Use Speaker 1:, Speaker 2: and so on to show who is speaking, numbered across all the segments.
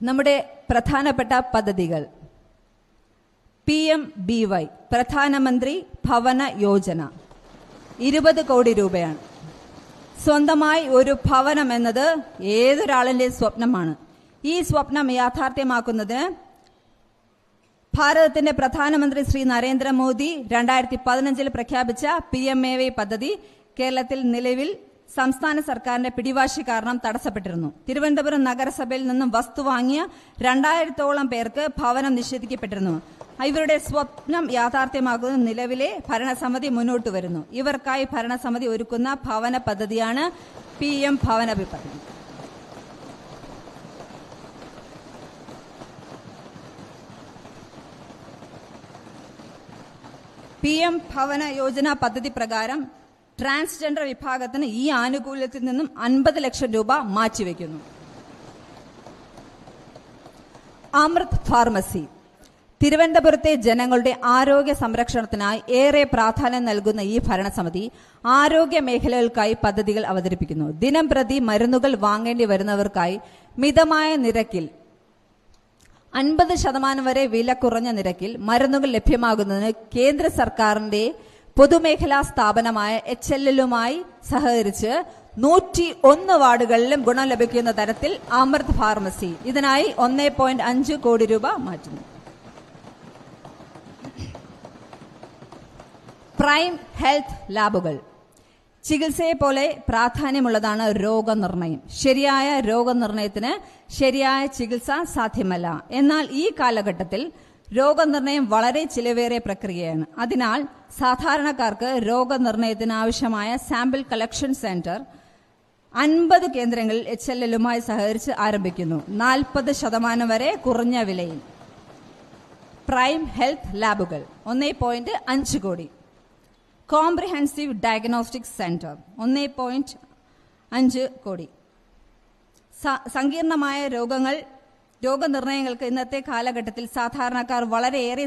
Speaker 1: നമ്മുടെ പ്രധാനപ്പെട്ട പദ്ധതികൾ PMBY പ്രധാനമന്ത്രി ഭവന യോജന 20 കോടി രൂപയാണ്. സ്വന്തമായി ഒരു ഭവനം എന്നത് ഏതൊരാളിന്റെ സ്വപ്നമാണ്. ഈ സ്വപ്നം യാഥാർത്ഥ്യമാക്കുന്നതിന് ഭാരതത്തിന്റെ പ്രധാനമന്ത്രി ശ്രീ നരേന്ദ്രമോദി 2015 പ്രഖ്യാപിച്ച PMAY പദ്ധതി കേരളത്തിൽ നിലവിൽ സംസ്ഥാന സർക്കാരിന്റെ പിടിവാശി കാരണം തടസ്സപ്പെട്ടിരുന്നു. തിരുവനന്തപുരം നഗരസഭയിൽ നിന്നും വസ്തു വാങ്ങിയ 2000-ഓളം പേർക്ക് ഭവനം നിഷേധിക്കപ്പെട്ടിരുന്നു. ഇവരുടെ സ്വപ്നം യാഥാർത്ഥ്യമാക്കുന്ന നിലവിലെ ഭരണസമിതി മുന്നോട്ട് വരുന്നു. ഇവർക്കായി ഭരണസമിതി ഒരുക്കുന്ന ഭവന പദ്ധതിയാണ് PM ഭവന പദ്ധതി. PM ഭവന യോജന പദ്ധതി പ്രകാരം ട്രാൻസ്ജെൻഡർ വിഭാഗത്തിന് ഈ ആനുകൂല്യത്തിൽ നിന്നും 50 ലക്ഷം രൂപ മാറ്റിവെക്കുന്നു. അമൃത് ഫാർമസി തിരുവനന്തപുരത്തെ ജനങ്ങളുടെ ആരോഗ്യ സംരക്ഷണത്തിനായി ഏറെ പ്രാധാന്യം നൽകുന്ന ഈ ഭരണസമിതി ആരോഗ്യ മേഖലകൾക്കായി പദ്ധതികൾ അവതരിപ്പിക്കുന്നു. ദിനം പ്രതി മരുന്നുകൾ വാങ്ങേണ്ടി വരുന്നവർക്കായി മിതമായ നിരക്കിൽ 50% വരെ വില കുറഞ്ഞ നിരക്കിൽ മരുന്നുകൾ ലഭ്യമാകുന്നതിന് കേന്ദ്ര സർക്കാരിന്റെ പൊതുമേഖലാ സ്ഥാപനമായ HLLുമായി സഹകരിച്ച് 101 വാർഡുകളിലും ഗുണം ലഭിക്കുന്ന തരത്തിൽ അമൃത് ഫാർമസി ഇതിനായി 1.5 കോടി രൂപ മാറ്റുന്നു. പ്രൈം ഹെൽത്ത് ലാബുകൾ ചികിത്സയെ പോലെ പ്രാധാന്യമുള്ളതാണ് രോഗനിർണയം. ശരിയായ രോഗനിർണയത്തിന് ശരിയായ ചികിത്സ സാധ്യമല്ല. എന്നാൽ ഈ കാലഘട്ടത്തിൽ രോഗനിർണയം വളരെ ചിലവേറിയ പ്രക്രിയയാണ്. അതിനാൽ സാധാരണക്കാർക്ക് രോഗനിർണയത്തിന് ആവശ്യമായ സാമ്പിൾ കളക്ഷൻ സെന്റർ 50 കേന്ദ്രങ്ങളിൽ HLLുമായി സഹകരിച്ച് ആരംഭിക്കുന്നു. 40% വരെ കുറഞ്ഞ വിലയിൽ. പ്രൈം ഹെൽത്ത് ലാബുകൾ 1.5 കോടി. കോംപ്രിഹെൻസീവ് ഡയഗ്നോസ്റ്റിക് സെന്റർ 1.5 കോടി. സങ്കീർണമായ രോഗനിർണയങ്ങൾക്ക് ഇന്നത്തെ കാലഘട്ടത്തിൽ സാധാരണക്കാർ വളരെയേറെ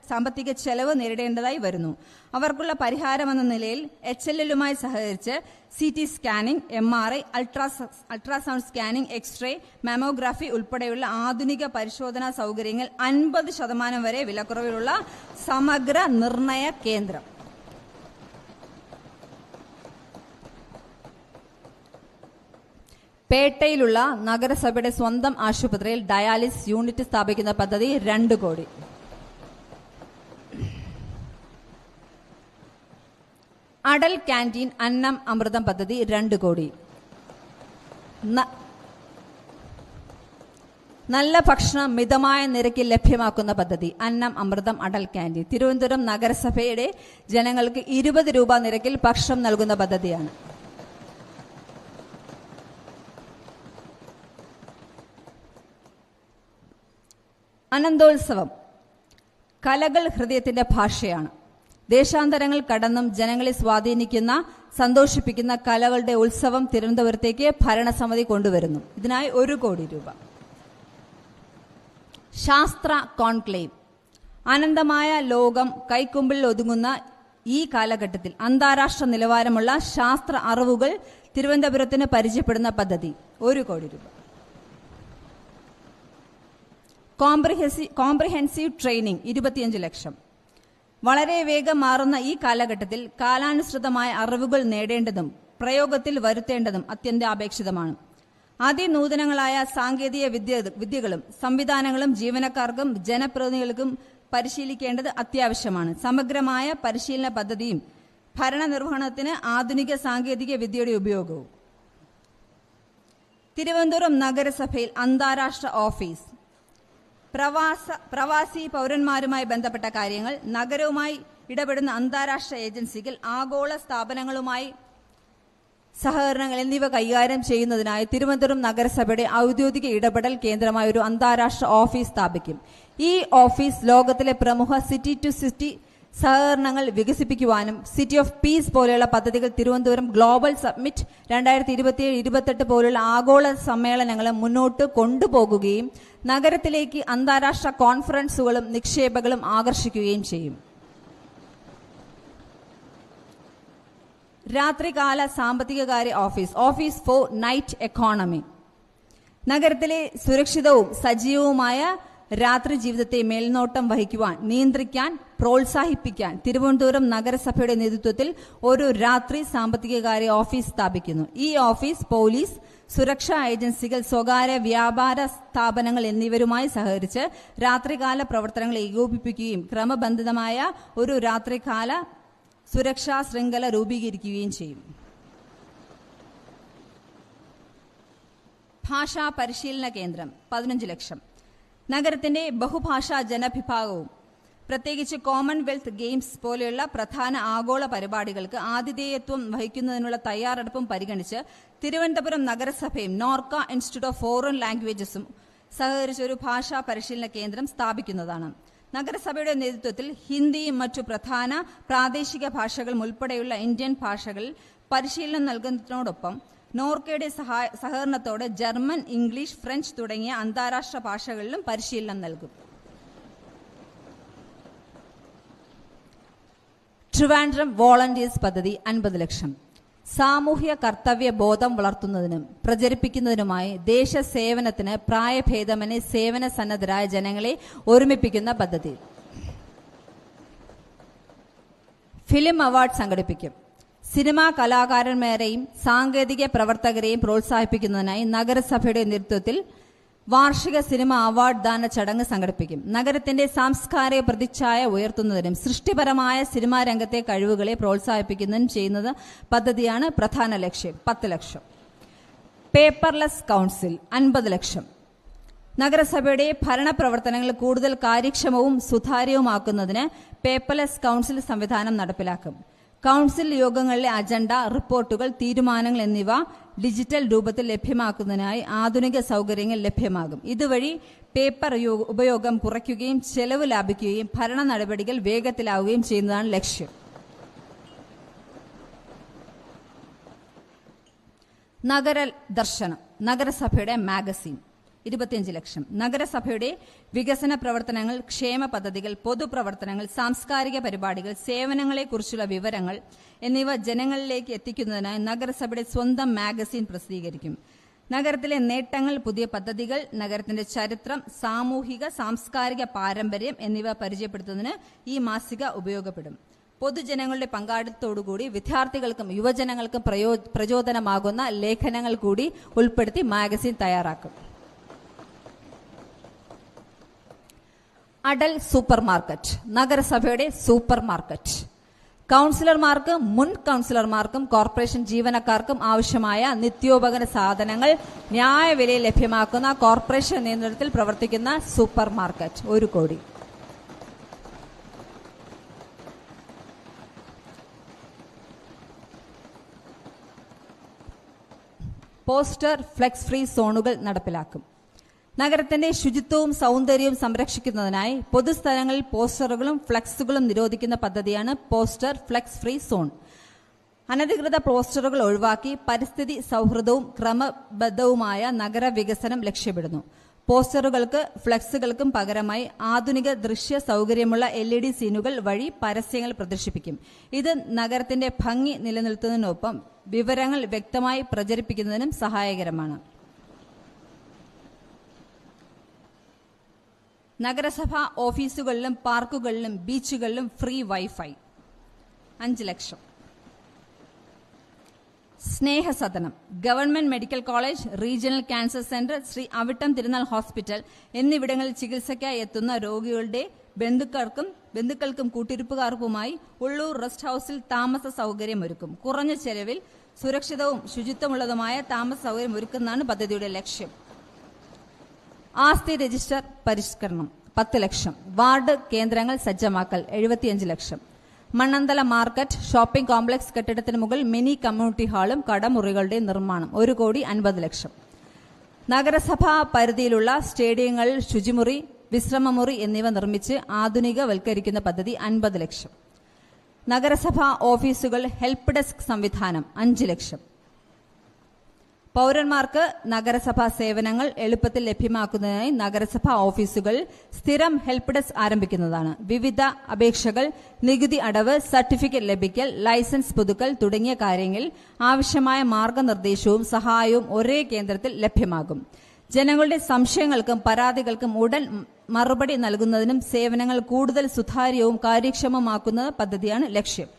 Speaker 1: സാമ്പത്തിക ചെലവ് നേരിടേണ്ടതായി വരുന്നു. അവർക്കുള്ള പരിഹാരമെന്ന നിലയിൽ HLLുമായി സഹകരിച്ച് CT scanning, MRI, ultrasound scanning, X-ray, mammography ഉൾപ്പെടെയുള്ള ആധുനിക പരിശോധനാ സൗകര്യങ്ങൾ 50% വരെ വിലക്കുറവിലുള്ള സമഗ്ര നിർണയ കേന്ദ്രം. പേട്ടയിലുള്ള നഗരസഭയുടെ സ്വന്തം ആശുപത്രിയിൽ ഡയാലിസിസ് യൂണിറ്റ് സ്ഥാപിക്കുന്ന പദ്ധതി 2 കോടി. അടൽ ക്യാന്റീൻ അന്നം അമൃതം പദ്ധതി 2 കോടി. നല്ല ഭക്ഷണം മിതമായ നിരക്കിൽ ലഭ്യമാക്കുന്ന പദ്ധതി അന്നം അമൃതം അടൽ ക്യാന്റീൻ തിരുവനന്തപുരം നഗരസഭയുടെ ജനങ്ങൾക്ക് 20 രൂപ നിരക്കിൽ ഭക്ഷണം നൽകുന്ന പദ്ധതിയാണ്. അനന്തോത്സവം കലകൾ ഹൃദയത്തിന്റെ ഭാഷയാണ്. ദേശാന്തരങ്ങൾ കടന്നും ജനങ്ങളെ സ്വാധീനിക്കുന്ന സന്തോഷിപ്പിക്കുന്ന കലകളുടെ ഉത്സവം തിരുവനന്തപുരത്തേക്ക് ഭരണസമിതി കൊണ്ടുവരുന്നു. ഇതിനായി 1 കോടി രൂപ. ശാസ്ത്ര കോൺക്ലേവ് അനന്തമായ ലോകം കൈക്കുമ്പിളിൽ ഒതുങ്ങുന്ന ഈ കാലഘട്ടത്തിൽ അന്താരാഷ്ട്ര നിലവാരമുള്ള ശാസ്ത്ര അറിവുകൾ തിരുവനന്തപുരത്തിന് പരിചയപ്പെടുന്ന പദ്ധതി 1 കോടി രൂപ. കോംപ്രിഹെൻസീവ് ട്രെയിനിംഗ് 25 ലക്ഷം. വളരെ വേഗം മാറുന്ന ഈ കാലഘട്ടത്തിൽ കാലാനുസൃതമായ അറിവുകൾ നേടേണ്ടതും പ്രയോഗത്തിൽ വരുത്തേണ്ടതും അത്യന്താപേക്ഷിതമാണ്. അതിനൂതനങ്ങളായ സാങ്കേതിക വിദ്യകളും സംവിധാനങ്ങളും ജീവനക്കാർക്കും ജനപ്രതിനിധികൾക്കും പരിശീലിക്കേണ്ടത് അത്യാവശ്യമാണ്. സമഗ്രമായ പരിശീലന പദ്ധതിയും ഭരണനിർവഹണത്തിന് ആധുനിക സാങ്കേതിക വിദ്യയുടെ ഉപയോഗവും. തിരുവനന്തപുരം നഗരസഭയിൽ അന്താരാഷ്ട്ര ഓഫീസ് പ്രവാസി പൗരന്മാരുമായി ബന്ധപ്പെട്ട കാര്യങ്ങൾ, നഗരവുമായി ഇടപെടുന്ന അന്താരാഷ്ട്ര ഏജൻസികൾ, ആഗോള സ്ഥാപനങ്ങളുമായി സഹകരണങ്ങൾ എന്നിവ കൈകാര്യം ചെയ്യുന്നതിനായി തിരുവനന്തപുരം നഗരസഭയുടെ ഔദ്യോഗിക ഇടപെടൽ കേന്ദ്രമായ ഒരു അന്താരാഷ്ട്ര ഓഫീസ് സ്ഥാപിക്കും. ഈ ഓഫീസ് ലോകത്തിലെ പ്രമുഖ സിറ്റി ടു സിറ്റി സഹകരണങ്ങൾ വികസിപ്പിക്കുവാനും സിറ്റി ഓഫ് പീസ് പോലെയുള്ള പദ്ധതികൾ തിരുവനന്തപുരം ഗ്ലോബൽ സബ്മിറ്റ് 2027-28 പോലുള്ള ആഗോള സമ്മേളനങ്ങളും മുന്നോട്ട് കൊണ്ടുപോകുകയും നഗരത്തിലേക്ക് അന്താരാഷ്ട്ര കോൺഫറൻസുകളും നിക്ഷേപങ്ങളും ആകർഷിക്കുകയും ചെയ്യും. രാത്രികാല സാമ്പത്തികകാര്യ ഓഫീസ് ഫോർ നൈറ്റ് എക്കോണമി നഗരത്തിലെ സുരക്ഷിതവും സജീവവുമായ രാത്രി ജീവിതത്തെ മേൽനോട്ടം വഹിക്കുവാൻ, നിയന്ത്രിക്കാൻ, പ്രോത്സാഹിപ്പിക്കാൻ തിരുവനന്തപുരം നഗരസഭയുടെ നേതൃത്വത്തിൽ ഒരു രാത്രി സാമ്പത്തികകാര്യ ഓഫീസ് സ്ഥാപിക്കുന്നു. ഈ ഓഫീസ് പോലീസ്, സുരക്ഷാ ഏജൻസികൾ, സ്വകാര്യ വ്യാപാര സ്ഥാപനങ്ങൾ എന്നിവരുമായി സഹകരിച്ച് രാത്രികാല പ്രവർത്തനങ്ങൾ ഏകോപിപ്പിക്കുകയും ക്രമബന്ധിതമായ ഒരു രാത്രികാല സുരക്ഷാ ശൃംഖല രൂപീകരിക്കുകയും ചെയ്യും. ഭാഷാ പരിശീലന കേന്ദ്രം 15 ലക്ഷം. നഗരത്തിന്റെ ബഹുഭാഷാ ജനവിഭാഗവും പ്രത്യേകിച്ച് കോമൺവെൽത്ത് ഗെയിംസ് പോലെയുള്ള പ്രധാന ആഗോള പരിപാടികൾക്ക് ആതിഥേയത്വം വഹിക്കുന്നതിനുള്ള തയ്യാറെടുപ്പും പരിഗണിച്ച് തിരുവനന്തപുരം നഗരസഭയും നോർക്ക ഇൻസ്റ്റിറ്റ്യൂട്ട് ഓഫ് ഫോറിൻ ലാംഗ്വേജസും സഹകരിച്ച് ഒരു ഭാഷാ പരിശീലന കേന്ദ്രം സ്ഥാപിക്കുന്നതാണ്. നഗരസഭയുടെ നേതൃത്വത്തിൽ ഹിന്ദിയും മറ്റു പ്രധാന പ്രാദേശിക ഭാഷകളും ഉൾപ്പെടെയുള്ള ഇന്ത്യൻ ഭാഷകളിൽ പരിശീലനം നൽകുന്നതിനോടൊപ്പം നോർക്കയുടെ സഹകരണത്തോടെ ജർമ്മൻ, ഇംഗ്ലീഷ്, ഫ്രഞ്ച് തുടങ്ങിയ അന്താരാഷ്ട്ര ഭാഷകളിലും പരിശീലനം നൽകും. ട്രിവാൻഡ്രം വോളണ്ടിയേഴ്സ് പദ്ധതി 50 ലക്ഷം. സാമൂഹ്യ കർത്തവ്യ ബോധം വളർത്തുന്നതിനും പ്രചരിപ്പിക്കുന്നതിനുമായി ദേശസേവനത്തിന് പ്രായഭേദമന്യേ സേവന സന്നദ്ധരായ ജനങ്ങളെ ഒരുമിപ്പിക്കുന്ന പദ്ധതി. ഫിലിം അവാർഡ് സംഘടിപ്പിക്കും. സിനിമാ കലാകാരന്മാരെയും സാങ്കേതിക പ്രവർത്തകരെയും പ്രോത്സാഹിപ്പിക്കുന്നതിനായി നഗരസഭയുടെ നേതൃത്വത്തിൽ വാർഷിക സിനിമ അവാർഡ് ദാന ചടങ്ങ് സംഘടിപ്പിക്കും. നഗരത്തിന്റെ സാംസ്കാരിക പ്രതിച്ഛായ ഉയർത്തുന്നതിനും സൃഷ്ടിപരമായ സിനിമാ രംഗത്തെ കഴിവുകളെ പ്രോത്സാഹിപ്പിക്കുന്നതിനും ചെയ്യുന്നത് പദ്ധതിയാണ് പ്രധാന ലക്ഷ്യം. 10 ലക്ഷം. പേപ്പർലെസ് കൗൺസിൽ 50 ലക്ഷം. നഗരസഭയുടെ ഭരണപ്രവർത്തനങ്ങൾ കൂടുതൽ കാര്യക്ഷമവും സുതാര്യവുമാക്കുന്നതിന് പേപ്പർലെസ് കൗൺസിൽ സംവിധാനം നടപ്പിലാക്കും. കൗൺസിൽ യോഗങ്ങളിലെ അജണ്ട, റിപ്പോർട്ടുകൾ, തീരുമാനങ്ങൾ എന്നിവ ഡിജിറ്റൽ രൂപത്തിൽ ലഭ്യമാക്കുന്നതിനായി ആധുനിക സൗകര്യങ്ങൾ ലഭ്യമാകും. ഇതുവഴി പേപ്പർ ഉപയോഗം കുറയ്ക്കുകയും ചെലവ് ലാഭിക്കുകയും ഭരണ നടപടികൾ വേഗത്തിലാവുകയും ചെയ്യുന്നതാണ് ലക്ഷ്യം. നഗര ദർശനം നഗരസഭയുടെ മാഗസിൻ 25 ലക്ഷം. നഗരസഭയുടെ വികസന പ്രവർത്തനങ്ങൾ, ക്ഷേമ പദ്ധതികൾ, പൊതുപ്രവർത്തനങ്ങൾ, സാംസ്കാരിക പരിപാടികൾ, സേവനങ്ങളെക്കുറിച്ചുള്ള വിവരങ്ങൾ എന്നിവ ജനങ്ങളിലേക്ക് എത്തിക്കുന്നതിനായി നഗരസഭയുടെ സ്വന്തം മാഗസിൻ പ്രസിദ്ധീകരിക്കും. നഗരത്തിലെ നേട്ടങ്ങൾ, പുതിയ പദ്ധതികൾ, നഗരത്തിന്റെ ചരിത്രം, സാമൂഹിക സാംസ്കാരിക പാരമ്പര്യം എന്നിവ പരിചയപ്പെടുത്തുന്നതിന് ഈ മാസിക ഉപയോഗപ്പെടും. പൊതുജനങ്ങളുടെ പങ്കാളിത്തത്തോടുകൂടി വിദ്യാർത്ഥികൾക്കും യുവജനങ്ങൾക്കും പ്രചോദനമാകുന്ന ലേഖനങ്ങൾ കൂടി ഉൾപ്പെടുത്തി മാഗസിൻ തയ്യാറാക്കും. അടൽ സൂപ്പർ മാർക്കറ്റ് നഗരസഭയുടെ സൂപ്പർ മാർക്കറ്റ്. കൗൺസിലർമാർക്കും മുൻ കൗൺസിലർമാർക്കും കോർപ്പറേഷൻ ജീവനക്കാർക്കും ആവശ്യമായ നിത്യോപകരണ സാധനങ്ങൾ ന്യായവിലയിൽ ലഭ്യമാക്കുന്ന കോർപ്പറേഷൻ നിയന്ത്രണത്തിൽ പ്രവർത്തിക്കുന്ന സൂപ്പർ മാർക്കറ്റ് 1 കോടി. പോസ്റ്റർ ഫ്ലെക്സ് ഫ്രീ സോണുകൾ നടപ്പിലാക്കും. നഗരത്തിന്റെ ശുചിത്വവും സൗന്ദര്യവും സംരക്ഷിക്കുന്നതിനായി പൊതുസ്ഥലങ്ങളിൽ പോസ്റ്ററുകളും ഫ്ലെക്സുകളും നിരോധിക്കുന്ന പദ്ധതിയാണ് പോസ്റ്റർ ഫ്ലെക്സ് ഫ്രീ സോൺ. അനധികൃത പോസ്റ്ററുകൾ ഒഴിവാക്കി പരിസ്ഥിതി സൗഹൃദവും ക്രമബദ്ധവുമായ നഗര വികസനം ലക്ഷ്യമിടുന്നു. പോസ്റ്ററുകൾക്ക് ഫ്ലെക്സുകൾക്കും പകരമായി ആധുനിക ദൃശ്യ സൗകര്യമുള്ള LED സീനുകൾ വഴി പരസ്യങ്ങൾ പ്രദർശിപ്പിക്കും. ഇത് നഗരത്തിന്റെ ഭംഗി നിലനിർത്തുന്നതിനൊപ്പം വിവരങ്ങൾ വ്യക്തമായി പ്രചരിപ്പിക്കുന്നതിനും സഹായകരമാണ്. നഗരസഭാ ഓഫീസുകളിലും പാർക്കുകളിലും ബീച്ചുകളിലും ഫ്രീ വൈഫൈ 5 ലക്ഷം. Snehasadanam government medical college, regional cancer centre, Sree Avittam Thirunal hospital എന്നിവിടങ്ങളിൽ ചികിത്സയ്ക്കായി എത്തുന്ന രോഗികളുടെ ബന്ധുക്കൾക്കും കൂട്ടിരിപ്പുകാർക്കുമായി ഉള്ളൂർ റെസ്റ്റ് ഹൌസിൽ താമസ സൗകര്യമൊരുക്കും. കുറഞ്ഞ ചെലവിൽ സുരക്ഷിതവും ശുചിത്വമുള്ളതുമായ താമസ സൗകര്യം ഒരുക്കുന്നതാണ് പദ്ധതിയുടെ ലക്ഷ്യം. ആസ്തി രജിസ്റ്റർ പരിഷ്കരണം 10 ലക്ഷം. വാർഡ് കേന്ദ്രങ്ങൾ സജ്ജമാക്കൽ 75 ലക്ഷം. മണ്ണന്തല മാർക്കറ്റ് ഷോപ്പിംഗ് കോംപ്ലക്സ് കെട്ടിടത്തിന് മുകളിൽ മിനി കമ്മ്യൂണിറ്റി ഹാളും കടമുറികളുടെ നിർമ്മാണം 1 കോടി 50 ലക്ഷം. നഗരസഭാ പരിധിയിലുള്ള സ്റ്റേഡിയങ്ങളിൽ ശുചിമുറി, വിശ്രമമുറി എന്നിവ നിർമ്മിച്ച് ആധുനികവൽക്കരിക്കുന്ന പദ്ധതി 50 ലക്ഷം. നഗരസഭാ ഓഫീസുകൾ ഹെൽപ്പ് ഡെസ്ക് സംവിധാനം 5 ലക്ഷം. പൗരന്മാർക്ക് നഗരസഭാ സേവനങ്ങൾ എളുപ്പത്തിൽ ലഭ്യമാക്കുന്നതിനായി നഗരസഭാ ഓഫീസുകൾ സ്ഥിരം ഹെൽപ്പ് ഡെസ്ക് ആരംഭിക്കുന്നതാണ്. വിവിധ അപേക്ഷകൾ, നികുതി അടവ്, സർട്ടിഫിക്കറ്റ് ലഭിക്കൽ, ലൈസൻസ് പുതുക്കൽ തുടങ്ങിയ കാര്യങ്ങളിൽ ആവശ്യമായ മാർഗനിർദ്ദേശവും സഹായവും ഒരേ കേന്ദ്രത്തിൽ ലഭ്യമാകും. ജനങ്ങളുടെ സംശയങ്ങൾക്കും പരാതികൾക്കും ഉടൻ മറുപടി നൽകുന്നതിനും സേവനങ്ങൾ കൂടുതൽ സുതാര്യവും കാര്യക്ഷമമാക്കുന്ന പദ്ധതിയാണ് ലക്ഷ്യം.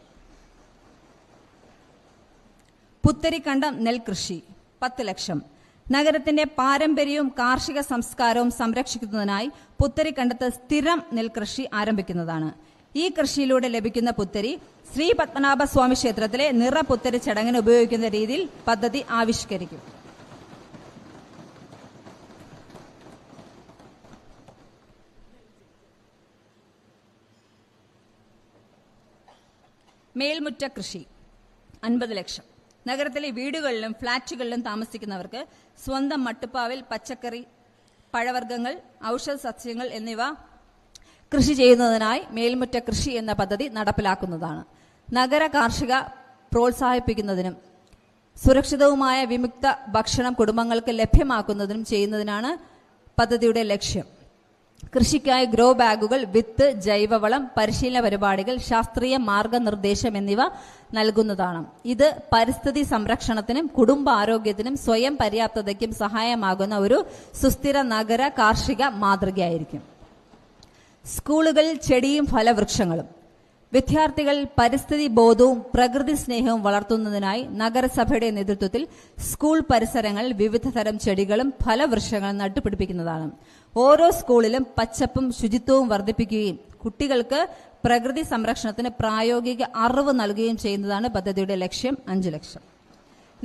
Speaker 1: പുത്തരിക്കണ്ടം നെൽകൃഷി 10 ലക്ഷം. നഗരത്തിന്റെ പാരമ്പര്യവും കാർഷിക സംസ്കാരവും സംരക്ഷിക്കുന്നതിനായി പുത്തരിക്കണ്ടത്ത് സ്ഥിരം നെൽകൃഷി ആരംഭിക്കുന്നതാണ്. ഈ കൃഷിയിലൂടെ ലഭിക്കുന്ന പുത്തരി ശ്രീ പത്മനാഭസ്വാമി ക്ഷേത്രത്തിലെ നിറ പുത്തരി ചടങ്ങിന് ഉപയോഗിക്കുന്ന രീതിയിൽ പദ്ധതി ആവിഷ്കരിക്കും. മേൽമുറ്റ കൃഷി 50 ലക്ഷം. നഗരത്തിലെ വീടുകളിലും ഫ്ളാറ്റുകളിലും താമസിക്കുന്നവർക്ക് സ്വന്തം മട്ടുപ്പാവിൽ പച്ചക്കറി, പഴവർഗ്ഗങ്ങൾ, ഔഷധ സസ്യങ്ങൾ എന്നിവ കൃഷി ചെയ്യുന്നതിനായി മേൽമുറ്റ കൃഷി എന്ന പദ്ധതി നടപ്പിലാക്കുന്നതാണ്. നഗര കാർഷിക പ്രോത്സാഹിപ്പിക്കുന്നതിനും സുരക്ഷിതവുമായ വിമുക്ത ഭക്ഷണം കുടുംബങ്ങൾക്ക് ലഭ്യമാക്കുന്നതിനും ചെയ്യുന്നതിനാണ് പദ്ധതിയുടെ ലക്ഷ്യം. കൃഷിക്കായി ഗ്രോ ബാഗുകൾ, വിത്ത്, ജൈവവളം, പരിശീലന പരിപാടികൾ, ശാസ്ത്രീയ മാർഗനിർദ്ദേശം എന്നിവ നൽകുന്നതാണ്. ഇത് പരിസ്ഥിതി സംരക്ഷണത്തിനും കുടുംബാരോഗ്യത്തിനും സ്വയം പര്യാപ്തതയ്ക്കും സഹായമാകുന്ന ഒരു സുസ്ഥിര നഗര കാർഷിക മാതൃകയായിരിക്കും. സ്കൂളുകളിൽ ചെടിയും ഫലവൃക്ഷങ്ങളും. വിദ്യാർത്ഥികൾ പരിസ്ഥിതി ബോധവും പ്രകൃതി സ്നേഹവും വളർത്തുന്നതിനായി നഗരസഭയുടെ നേതൃത്വത്തിൽ സ്കൂൾ പരിസരങ്ങളിൽ വിവിധ തരം ചെടികളും ഫലവൃക്ഷങ്ങളും നട്ടുപിടിപ്പിക്കുന്നതാണ്. ഓരോ സ്കൂളിലും പച്ചപ്പും ശുചിത്വവും വർദ്ധിപ്പിക്കുകയും കുട്ടികൾക്ക് പ്രകൃതി സംരക്ഷണത്തിന് പ്രായോഗിക അറിവ് നൽകുകയും ചെയ്യുന്നതാണ് പദ്ധതിയുടെ ലക്ഷ്യം. 5 ലക്ഷം.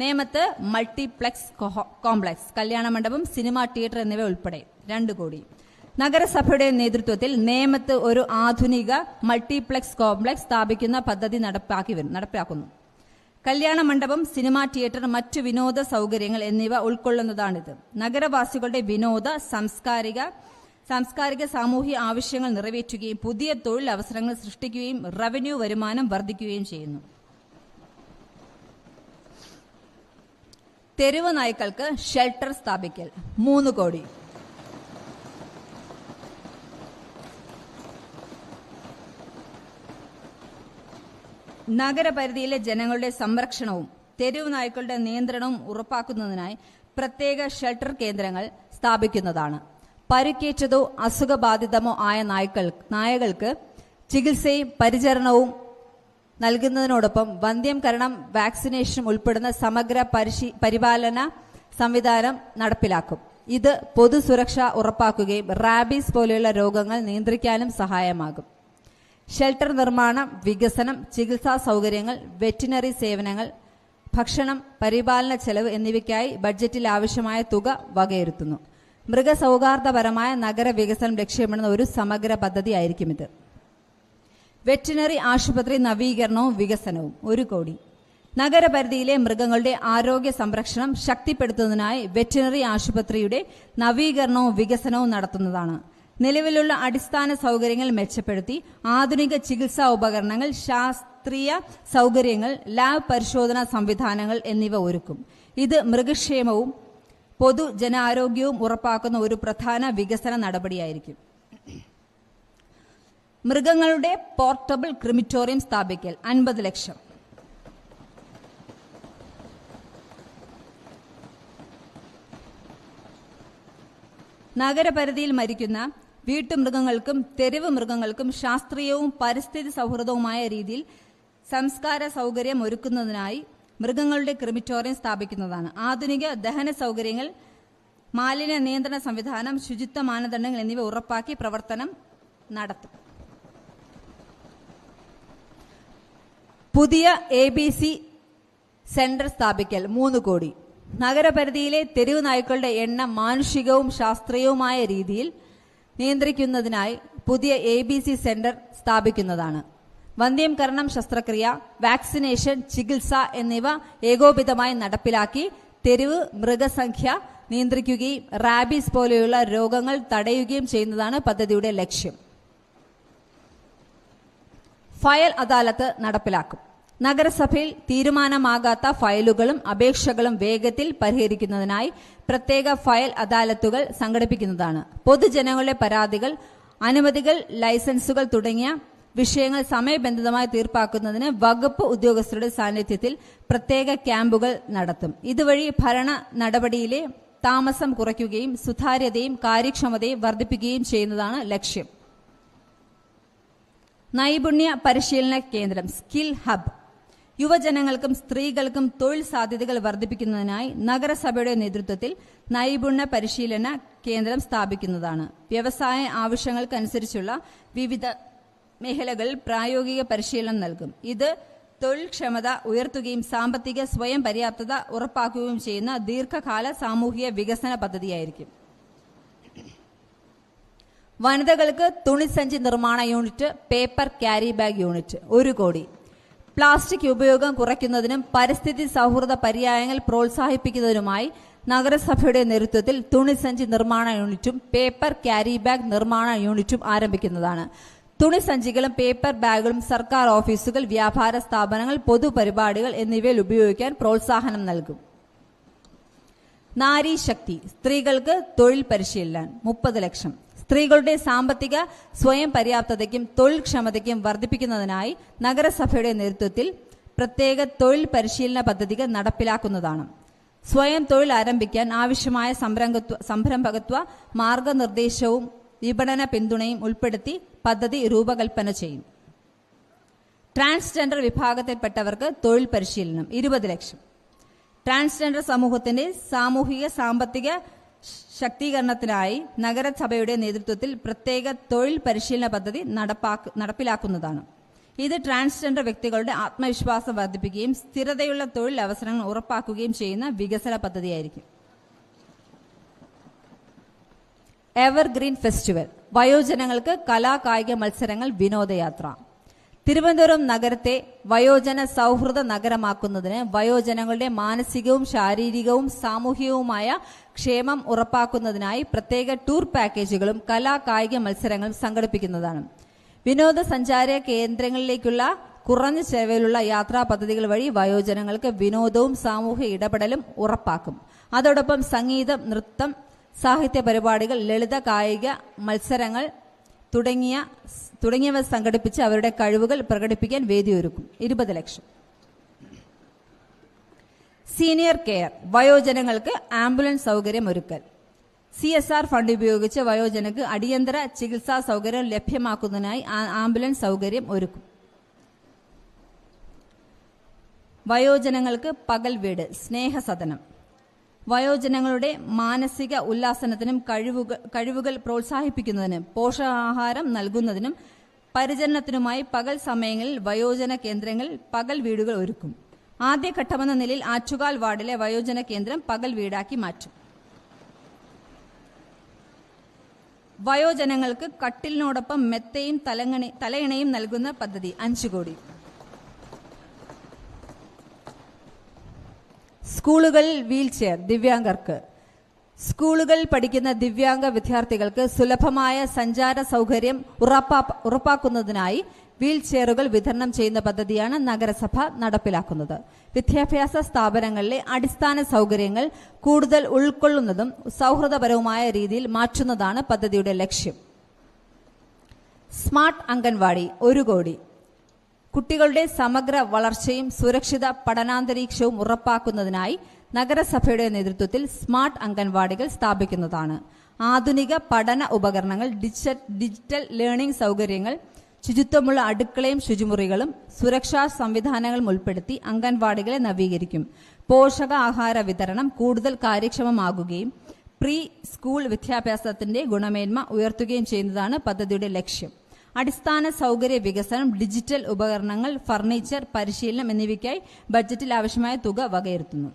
Speaker 1: നേമത്ത് മൾട്ടിപ്ലക്സ് കോംപ്ലക്സ്, കല്യാണ മണ്ഡപം, സിനിമാ തിയേറ്റർ എന്നിവ ഉൾപ്പെടെ 2 കോടി. നഗരസഭയുടെ നേതൃത്വത്തിൽ നേമത്ത് ഒരു ആധുനിക മൾട്ടിപ്ലക്സ് കോംപ്ലക്സ് സ്ഥാപിക്കുന്ന പദ്ധതി നടപ്പാക്കുന്നു. കല്യാണ മണ്ഡപം, സിനിമാ തിയേറ്റർ, മറ്റു വിനോദ സൗകര്യങ്ങൾ എന്നിവ ഉൾക്കൊള്ളുന്നതാണിത്. നഗരവാസികളുടെ വിനോദ, സാംസ്കാരിക സാമൂഹ്യ ആവശ്യങ്ങൾ നിറവേറ്റുകയും പുതിയ തൊഴിൽ അവസരങ്ങൾ സൃഷ്ടിക്കുകയും റവന്യൂ വരുമാനം വർദ്ധിക്കുകയും ചെയ്യുന്നു. തെരുവ് നായ്ക്കൾക്ക് ഷെൽട്ടർ സ്ഥാപിക്കൽ 3 കോടി. നഗരപരിധിയിലെ ജനങ്ങളുടെ സംരക്ഷണവും തെരുവ് നായ്ക്കളുടെ നിയന്ത്രണവും ഉറപ്പാക്കുന്നതിനായി പ്രത്യേക ഷെൽട്ടർ കേന്ദ്രങ്ങൾ സ്ഥാപിക്കുന്നതാണ്. പരിക്കേറ്റതോ അസുഖബാധിതമോ ആയ നായകൾക്ക് ചികിത്സയും പരിചരണവും നൽകുന്നതിനോടൊപ്പം വന്ധ്യംകരണം, വാക്സിനേഷനും ഉൾപ്പെടുന്ന സമഗ്ര പരിപാലന സംവിധാനം നടപ്പിലാക്കും. ഇത് പൊതുസുരക്ഷ ഉറപ്പാക്കുകയും റാബീസ് പോലെയുള്ള രോഗങ്ങൾ നിയന്ത്രിക്കാനും സഹായമാകും. ഷെൽട്ടർ നിർമ്മാണം, വികസനം, ചികിത്സാ സൗകര്യങ്ങൾ, വെറ്റിനറി സേവനങ്ങൾ, ഭക്ഷണം, പരിപാലന ചെലവ് എന്നിവയ്ക്കായി ബഡ്ജറ്റിൽ ആവശ്യമായ തുക വകയിരുത്തുന്നു. മൃഗസൗഹാർദ്ദപരമായ നഗരവികസനം ലക്ഷ്യമിടുന്ന ഒരു സമഗ്ര പദ്ധതിയായിരിക്കും ഇത്. വെറ്റിനറി ആശുപത്രി നവീകരണവും വികസനവും 1 കോടി. നഗരപരിധിയിലെ മൃഗങ്ങളുടെ ആരോഗ്യ സംരക്ഷണം ശക്തിപ്പെടുത്തുന്നതിനായി വെറ്റിനറി ആശുപത്രിയുടെ നവീകരണവും വികസനവും നടത്തുന്നതാണ്. നിലവിലുള്ള അടിസ്ഥാന സൗകര്യങ്ങൾ മെച്ചപ്പെടുത്തി ആധുനിക ചികിത്സാ ഉപകരണങ്ങൾ, ശാസ്ത്രീയ സൗകര്യങ്ങൾ, ലാബ് പരിശോധനാ സംവിധാനങ്ങൾ എന്നിവ ഒരുക്കും. ഇത് മൃഗക്ഷേമവും പൊതുജനാരോഗ്യവും ഉറപ്പാക്കുന്ന ഒരു പ്രധാന വികസന നടപടിയായിരിക്കും. മൃഗങ്ങളുടെ പോർട്ടബിൾ ക്രിമിറ്റോറിയം സ്ഥാപിക്കൽ 50 ലക്ഷം. നഗരപരിധിയിൽ മരിക്കുന്ന വീട്ടുമൃഗങ്ങൾക്കും തെരുവ് മൃഗങ്ങൾക്കും ശാസ്ത്രീയവും പരിസ്ഥിതി സൗഹൃദവുമായ രീതിയിൽ സംസ്കാര സൗകര്യം ഒരുക്കുന്നതിനായി മൃഗങ്ങളുടെ ക്രിമിറ്റോറിയം സ്ഥാപിക്കുന്നതാണ്. ആധുനിക ദഹന സൗകര്യങ്ങൾ, മാലിന്യ നിയന്ത്രണ സംവിധാനം, ശുചിത്വ മാനദണ്ഡങ്ങൾ എന്നിവ ഉറപ്പാക്കി പ്രവർത്തനം നടത്തും. പുതിയ ABC സെന്റർ സ്ഥാപിക്കൽ 3 കോടി. നഗരപരിധിയിലെ തെരുവ് നായ്ക്കളുടെ എണ്ണം മാനുഷികവും ശാസ്ത്രീയവുമായ രീതിയിൽ നിയന്ത്രിക്കുന്നതിനായി പുതിയ ABC സെന്റർ സ്ഥാപിക്കുന്നതാണ്. വന്ധ്യംകരണം, ശസ്ത്രക്രിയ, വാക്സിനേഷൻ, ചികിത്സ എന്നിവ ഏകോപിതമായി നടപ്പിലാക്കി തെരുവ് മൃഗസംഖ്യ നിയന്ത്രിക്കുകയും റാബീസ് പോലെയുള്ള രോഗങ്ങൾ തടയുകയും ചെയ്യുന്നതാണ് പദ്ധതിയുടെ ലക്ഷ്യം. ഫയൽ അദാലത്ത് നടപ്പിലാക്കും. നഗരസഭയിൽ തീരുമാനമാകാത്ത ഫയലുകളും അപേക്ഷകളും വേഗത്തിൽ പരിഹരിക്കുന്നതിനായി പ്രത്യേക ഫയൽ അദാലത്തുകൾ സംഘടിപ്പിക്കുന്നതാണ്. പൊതുജനങ്ങളുടെ പരാതികൾ, അനുമതികൾ, ലൈസൻസുകൾ തുടങ്ങിയ വിഷയങ്ങൾ സമയബന്ധിതമായി തീർപ്പാക്കുന്നതിന് വകുപ്പ് ഉദ്യോഗസ്ഥരുടെ സാന്നിധ്യത്തിൽ പ്രത്യേക ക്യാമ്പുകൾ നടത്തും. ഇതുവഴി ഭരണ നടപടിയിലെ താമസം കുറയ്ക്കുകയും സുതാര്യതയും കാര്യക്ഷമതയും വർദ്ധിപ്പിക്കുകയും ചെയ്യുന്നതാണ് ലക്ഷ്യം. നൈപുണ്യ പരിശീലന കേന്ദ്രം സ്കിൽ ഹബ് യുവജനങ്ങൾക്കും സ്ത്രീകൾക്കും തൊഴിൽ സാധ്യതകൾ വർദ്ധിപ്പിക്കുന്നതിനായി നഗരസഭയുടെ നേതൃത്വത്തിൽ നൈപുണ്യ പരിശീലന കേന്ദ്രം സ്ഥാപിക്കുന്നതാണ്. വ്യവസായ ആവശ്യങ്ങൾക്കനുസരിച്ചുള്ള വിവിധ മേഖലകളിൽ പ്രായോഗിക പരിശീലനം നൽകും. ഇത് തൊഴിൽ ക്ഷമത ഉയർത്തുകയും സാമ്പത്തിക സ്വയം പര്യാപ്തത ഉറപ്പാക്കുകയും ചെയ്യുന്ന ദീർഘകാല സാമൂഹിക വികസന പദ്ധതിയായിരിക്കും. വനിതകൾക്ക് തുണിസഞ്ചി നിർമ്മാണ unit, paper carry bag unit 1 കോടി. പ്ലാസ്റ്റിക് ഉപയോഗം കുറയ്ക്കുന്നതിനും പരിസ്ഥിതി സൗഹൃദ പര്യായങ്ങൾ പ്രോത്സാഹിപ്പിക്കുന്നതിനുമായി നഗരസഭയുടെ നേതൃത്വത്തിൽ തുണിസഞ്ചി നിർമ്മാണ യൂണിറ്റും പേപ്പർ ക്യാരി ബാഗ് നിർമ്മാണ യൂണിറ്റും ആരംഭിക്കുന്നതാണ്. തുണിസഞ്ചികളും പേപ്പർ ബാഗുകളും സർക്കാർ ഓഫീസുകൾ, വ്യാപാര സ്ഥാപനങ്ങൾ, പൊതുപരിപാടികൾ എന്നിവയിൽ ഉപയോഗിക്കാൻ പ്രോത്സാഹനം നൽകും. നാരി ശക്തി സ്ത്രീകൾക്ക് തൊഴിൽ പരിശീലനം 30 ലക്ഷം. സ്ത്രീകളുടെ സാമ്പത്തിക സ്വയം പര്യാപ്തതയ്ക്കും തൊഴിൽ ക്ഷമതയ്ക്കും വർദ്ധിപ്പിക്കുന്നതിനായി നഗരസഭയുടെ നേതൃത്വത്തിൽ പ്രത്യേക തൊഴിൽ പരിശീലന പദ്ധതികൾ നടപ്പിലാക്കുന്നതാണ്. സ്വയം തൊഴിൽ ആരംഭിക്കാൻ ആവശ്യമായ സംരംഭകത്വ മാർഗനിർദ്ദേശവും വിപണന പിന്തുണയും ഉൾപ്പെടുത്തി പദ്ധതി രൂപകൽപ്പന ചെയ്യും. ട്രാൻസ്ജെൻഡർ വിഭാഗത്തിൽപ്പെട്ടവർക്ക് തൊഴിൽ പരിശീലനം 20 ലക്ഷം. ട്രാൻസ്ജെൻഡർ സമൂഹത്തിന്റെ സാമൂഹിക സാമ്പത്തിക ശാക്തീകരണത്തിനായി നഗരസഭയുടെ നേതൃത്വത്തിൽ പ്രത്യേക തൊഴിൽ പരിശീലന പദ്ധതി നടപ്പിലാക്കുന്നതാണ്. ഇത് ട്രാൻസ്ജെൻഡർ വ്യക്തികളുടെ ആത്മവിശ്വാസം വർദ്ധിപ്പിക്കുകയും സ്ഥിരതയുള്ള തൊഴിൽ അവസരങ്ങൾ ഉറപ്പാക്കുകയും ചെയ്യുന്ന വികസന പദ്ധതിയായിരിക്കും. എവർഗ്രീൻ ഫെസ്റ്റിവൽ വയോജനങ്ങൾക്ക് കലാകായിക മത്സരങ്ങൾ, വിനോദയാത്ര. തിരുവനന്തപുരം നഗരത്തെ വയോജന സൗഹൃദ നഗരമാക്കുന്നതിന് വയോജനങ്ങളുടെ മാനസികവും ശാരീരികവും സാമൂഹികവുമായ ക്ഷേമം ഉറപ്പാക്കുന്നതിനായി പ്രത്യേക ടൂർ പാക്കേജുകളും കലാകായിക മത്സരങ്ങളും സംഘടിപ്പിക്കുന്നതാണ്. വിനോദസഞ്ചാര കേന്ദ്രങ്ങളിലേക്കുള്ള കുറഞ്ഞ ചെലവിലുള്ള യാത്രാ പദ്ധതികൾ വഴി വയോജനങ്ങൾക്ക് വിനോദവും സാമൂഹിക ഇടപെടലും ഉറപ്പാക്കും. അതോടൊപ്പം സംഗീതം, നൃത്തം, സാഹിത്യ പരിപാടികൾ, ലളിത കായിക മത്സരങ്ങൾ തുടങ്ങിയവ സംഘടിപ്പിച്ച് അവരുടെ കഴിവുകൾ പ്രകടിപ്പിക്കാൻ വേദിയൊരുക്കും. 20 ലക്ഷം. സീനിയർ കെയർ വയോജനങ്ങൾക്ക് ആംബുലൻസ് സൗകര്യം ഒരുക്കൽ. CSR ഫണ്ട് ഉപയോഗിച്ച് വയോജനക്ക് അടിയന്തര ചികിത്സാ സൗകര്യം ലഭ്യമാക്കുന്നതിനായി ആംബുലൻസ് സൗകര്യം ഒരുക്കും. വയോജനങ്ങൾക്ക് പകൽ വീട്, സ്നേഹസദനം. വയോജനങ്ങളുടെ മാനസിക ഉല്ലാസനത്തിനും കഴിവുകൾ പ്രോത്സാഹിപ്പിക്കുന്നതിനും പോഷകാഹാരം നൽകുന്നതിനും പരിചരണത്തിനുമായി പകൽ സമയങ്ങളിൽ വയോജന കേന്ദ്രങ്ങളിൽ പകൽ വീടുകൾ ഒരുക്കും. ആദ്യഘട്ടമെന്ന നിലയിൽ ആറ്റുകാൽ വാർഡിലെ വയോജന കേന്ദ്രം പകൽ വീടാക്കി മാറ്റും. വയോജനങ്ങൾക്ക് കട്ടിലിനോടൊപ്പം മെത്തയും തലയിണയും നൽകുന്ന പദ്ധതി 5 കോടി. സ്കൂളുകളിൽ വീൽചെയർ ദിവ്യാംഗർക്ക്. സ്കൂളുകളിൽ പഠിക്കുന്ന ദിവ്യാംഗ വിദ്യാർത്ഥികൾക്ക് സുലഭമായ സഞ്ചാര സൗകര്യം ഉറപ്പാക്കുന്നതിനായി വീൽചെയറുകൾ വിതരണം ചെയ്യുന്ന പദ്ധതിയാണ് നഗരസഭ നടപ്പിലാക്കുന്നത്. വിദ്യാഭ്യാസ സ്ഥാപനങ്ങളിലെ അടിസ്ഥാന സൗകര്യങ്ങൾ കൂടുതൽ ഉൾക്കൊള്ളുന്നതും സൗഹൃദപരവുമായ രീതിയിൽ മാറ്റുന്നതാണ് പദ്ധതിയുടെ ലക്ഷ്യം. സ്മാർട്ട് അംഗൻവാടി 1 കോടി. കുട്ടികളുടെ സമഗ്ര വളർച്ചയും സുരക്ഷിത പഠനാന്തരീക്ഷവും ഉറപ്പാക്കുന്നതിനായി നഗരസഭയുടെ നേതൃത്വത്തിൽ സ്മാർട്ട് അംഗൻവാടികൾ സ്ഥാപിക്കുന്നതാണ്. ആധുനിക പഠന ഉപകരണങ്ങൾ, ഡിജിറ്റൽ ലേണിംഗ് സൗകര്യങ്ങൾ, ശുചിത്വമുള്ള അടുക്കളയും ശുചിമുറികളും സുരക്ഷാ സംവിധാനങ്ങളും ഉൾപ്പെടുത്തി അംഗൻവാടികളെ നവീകരിക്കും. പോഷകാഹാര വിതരണം കൂടുതൽ കാര്യക്ഷമമാകുകയും പ്രീ സ്കൂൾ വിദ്യാഭ്യാസത്തിന്റെ ഗുണമേന്മ ഉയർത്തുകയും ചെയ്യുന്നതാണ് പദ്ധതിയുടെ ലക്ഷ്യം. അടിസ്ഥാന സൗകര്യ വികസനം, ഡിജിറ്റൽ ഉപകരണങ്ങൾ, ഫർണിച്ചർ, പരിശീലനം എന്നിവയ്ക്കായി ബജറ്റിൽ ആവശ്യമായ തുക വകയിരുത്തുന്നു.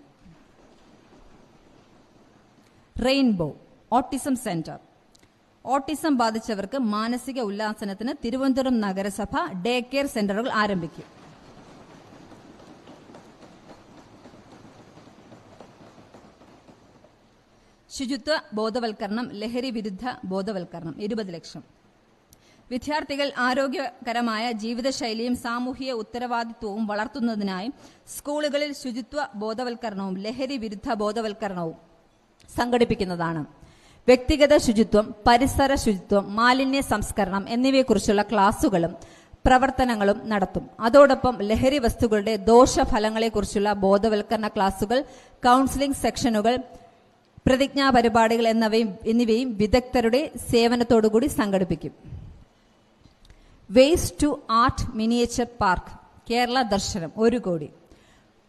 Speaker 1: Rainbow autism centre. ഓട്ടിസം ബാധിച്ചവർക്ക് മാനസിക ഉല്ലാസനത്തിന് തിരുവനന്തപുരം നഗരസഭ ഡേ കെയർ സെന്ററുകൾ ആരംഭിക്കും. ശുചിത്വ ബോധവൽക്കരണം, ലഹരി വിരുദ്ധ ബോധവൽക്കരണം 20 ലക്ഷം. വിദ്യാർത്ഥികൾ ആരോഗ്യകരമായ ജീവിതശൈലിയും സാമൂഹിക ഉത്തരവാദിത്വവും വളർത്തുന്നതിനായി സ്കൂളുകളിൽ ശുചിത്വ ബോധവൽക്കരണവും ലഹരി വിരുദ്ധ ബോധവൽക്കരണവും സംഘടിപ്പിക്കുന്നതാണ്. വ്യക്തിഗത ശുചിത്വം, പരിസര ശുചിത്വം, മാലിന്യ സംസ്കരണം എന്നിവയെക്കുറിച്ചുള്ള ക്ലാസുകളും പ്രവർത്തനങ്ങളും നടത്തും. അതോടൊപ്പം ലഹരി വസ്തുക്കളുടെ ദോഷഫലങ്ങളെക്കുറിച്ചുള്ള ബോധവൽക്കരണ ക്ലാസുകൾ, കൗൺസിലിംഗ് സെക്ഷനുകൾ, പ്രതിജ്ഞാ പരിപാടികൾ എന്നിവയും വിദഗ്ധരുടെ സേവനത്തോടുകൂടി സംഘടിപ്പിക്കും. Waste to art miniature park Kerala ദർശനം 1 കോടി.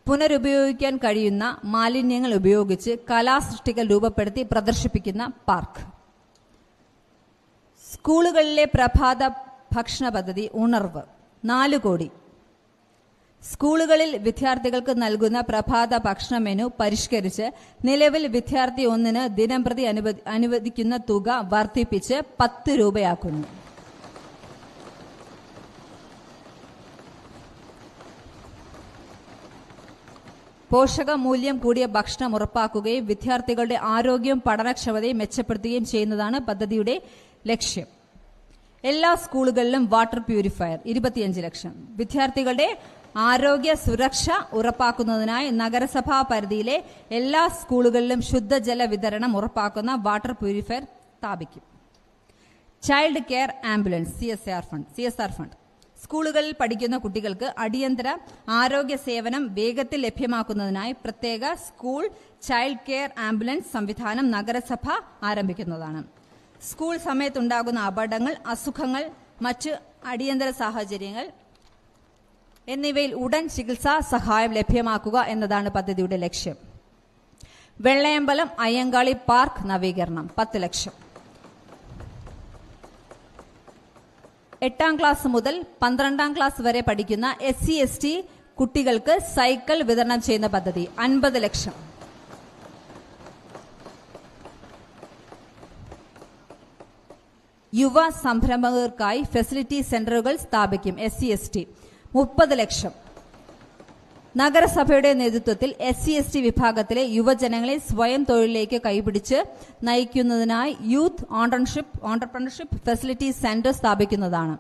Speaker 1: പുനരുപയോഗിക്കാൻ കഴിയുന്ന മാലിന്യങ്ങൾ ഉപയോഗിച്ച് കലാസൃഷ്ടികൾ രൂപപ്പെടുത്തി പ്രദർശിപ്പിക്കുന്ന പാർക്ക്. സ്കൂളുകളിലെ പ്രഭാത ഭക്ഷണ പദ്ധതി ഉണർവ് 4 കോടി. സ്കൂളുകളിൽ വിദ്യാർത്ഥികൾക്ക് നൽകുന്ന പ്രഭാത ഭക്ഷണ മെനു പരിഷ്കരിച്ച് നിലവിൽ വിദ്യാർത്ഥി ഒന്നിന് ദിനംപ്രതി അനുവദിക്കുന്ന തുക വർദ്ധിപ്പിച്ച് 10 രൂപയാക്കുന്നു. പോഷകമൂല്യം കൂടിയ ഭക്ഷണം ഉറപ്പാക്കുകയും വിദ്യാർത്ഥികളുടെ ആരോഗ്യവും പഠനക്ഷമതയും മെച്ചപ്പെടുത്തുകയും ചെയ്യുന്നതാണ് പദ്ധതിയുടെ ലക്ഷ്യം. എല്ലാ സ്കൂളുകളിലും വാട്ടർ പ്യൂരിഫയർ 25 ലക്ഷം. വിദ്യാർത്ഥികളുടെ ആരോഗ്യ സുരക്ഷ ഉറപ്പാക്കുന്നതിനായി നഗരസഭാ പരിധിയിലെ എല്ലാ സ്കൂളുകളിലും ശുദ്ധജല വിതരണം ഉറപ്പാക്കുന്ന വാട്ടർ പ്യൂരിഫയർ സ്ഥാപിക്കും. Child care ambulance CSR fund സ്കൂളുകളിൽ പഠിക്കുന്ന കുട്ടികൾക്ക് അടിയന്തര ആരോഗ്യ സേവനം വേഗത്തിൽ ലഭ്യമാക്കുന്നതിനായി പ്രത്യേക സ്കൂൾ ചൈൽഡ് കെയർ ആംബുലൻസ് സംവിധാനം നഗരസഭ ആരംഭിക്കുന്നതാണ്. സ്കൂൾ സമയത്തുണ്ടാകുന്ന അപകടങ്ങൾ, അസുഖങ്ങൾ, മറ്റ് അടിയന്തര സാഹചര്യങ്ങൾ എന്നിവയിൽ ഉടൻ ചികിത്സാ സഹായം ലഭ്യമാക്കുക എന്നതാണ് പദ്ധതിയുടെ ലക്ഷ്യം. വെള്ളയമ്പലം അയ്യങ്കാളി പാർക്ക് നവീകരണം 10 ലക്ഷം. 8ാം ക്ലാസ് മുതൽ 12ാം ക്ലാസ് വരെ പഠിക്കുന്ന SC/ST കുട്ടികൾക്ക് സൈക്കിൾ വിതരണം ചെയ്യുന്ന പദ്ധതി 50 ലക്ഷം. യുവ സംരംഭകർക്കായി ഫെസിലിറ്റി സെന്ററുകൾ സ്ഥാപിക്കും SC/ST 30 ലക്ഷം. നഗരസഭയുടെ നേതൃത്വത്തിൽ SC/ST വിഭാഗത്തിലെ യുവജനങ്ങളെ സ്വയം തൊഴിലിലേക്ക് കൈപിടിച്ച് നയിക്കുന്നതിനായി യൂത്ത് ഓണ്ടർപ്രണർഷിപ്പ് ഫെസിലിറ്റി സെന്റർ സ്ഥാപിക്കുന്നതാണ്.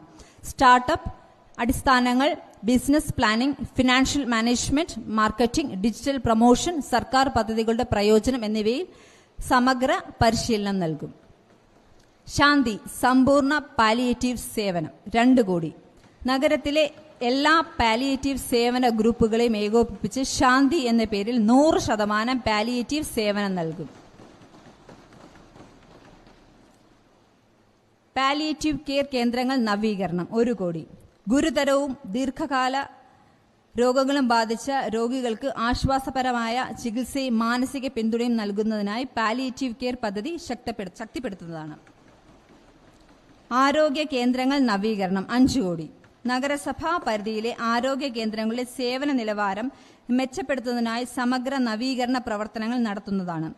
Speaker 1: സ്റ്റാർട്ടപ്പ് അടിസ്ഥാനങ്ങൾ, business planning, financial management, marketing, digital promotion, സർക്കാർ പദ്ധതികളുടെ പ്രയോജനം എന്നിവയിൽ സമഗ്ര പരിശീലനം നൽകും. ശാന്തി സമ്പൂർണ്ണ പാലിയേറ്റീവ് സേവനം 2 കോടി. നഗരത്തിലെ എല്ലാ പാലിയേറ്റീവ് സേവന ഗ്രൂപ്പുകളെയും ഏകോപിപ്പിച്ച് ശാന്തി എന്ന പേരിൽ 100% പാലിയേറ്റീവ് സേവനം നൽകും. പാലിയേറ്റീവ് കെയർ കേന്ദ്രങ്ങൾ നവീകരണം 1 കോടി. ഗുരുതരവും ദീർഘകാല രോഗങ്ങളും ബാധിച്ച രോഗികൾക്ക് ആശ്വാസപരമായ ചികിത്സയും മാനസിക പിന്തുണയും നൽകുന്നതിനായി പാലിയേറ്റീവ് കെയർ പദ്ധതി ശക്തിപ്പെടുത്തുന്നതാണ്. ആരോഗ്യ കേന്ദ്രങ്ങൾ നവീകരണം 5 കോടി. നഗരസഭാ പരിധിയിലെ ആരോഗ്യ കേന്ദ്രങ്ങളുടെ സേവന നിലവാരം മെച്ചപ്പെടുത്തുന്നതിനായി സമഗ്ര നവീകരണ പ്രവർത്തനങ്ങൾ നടത്തുന്നതാണ്.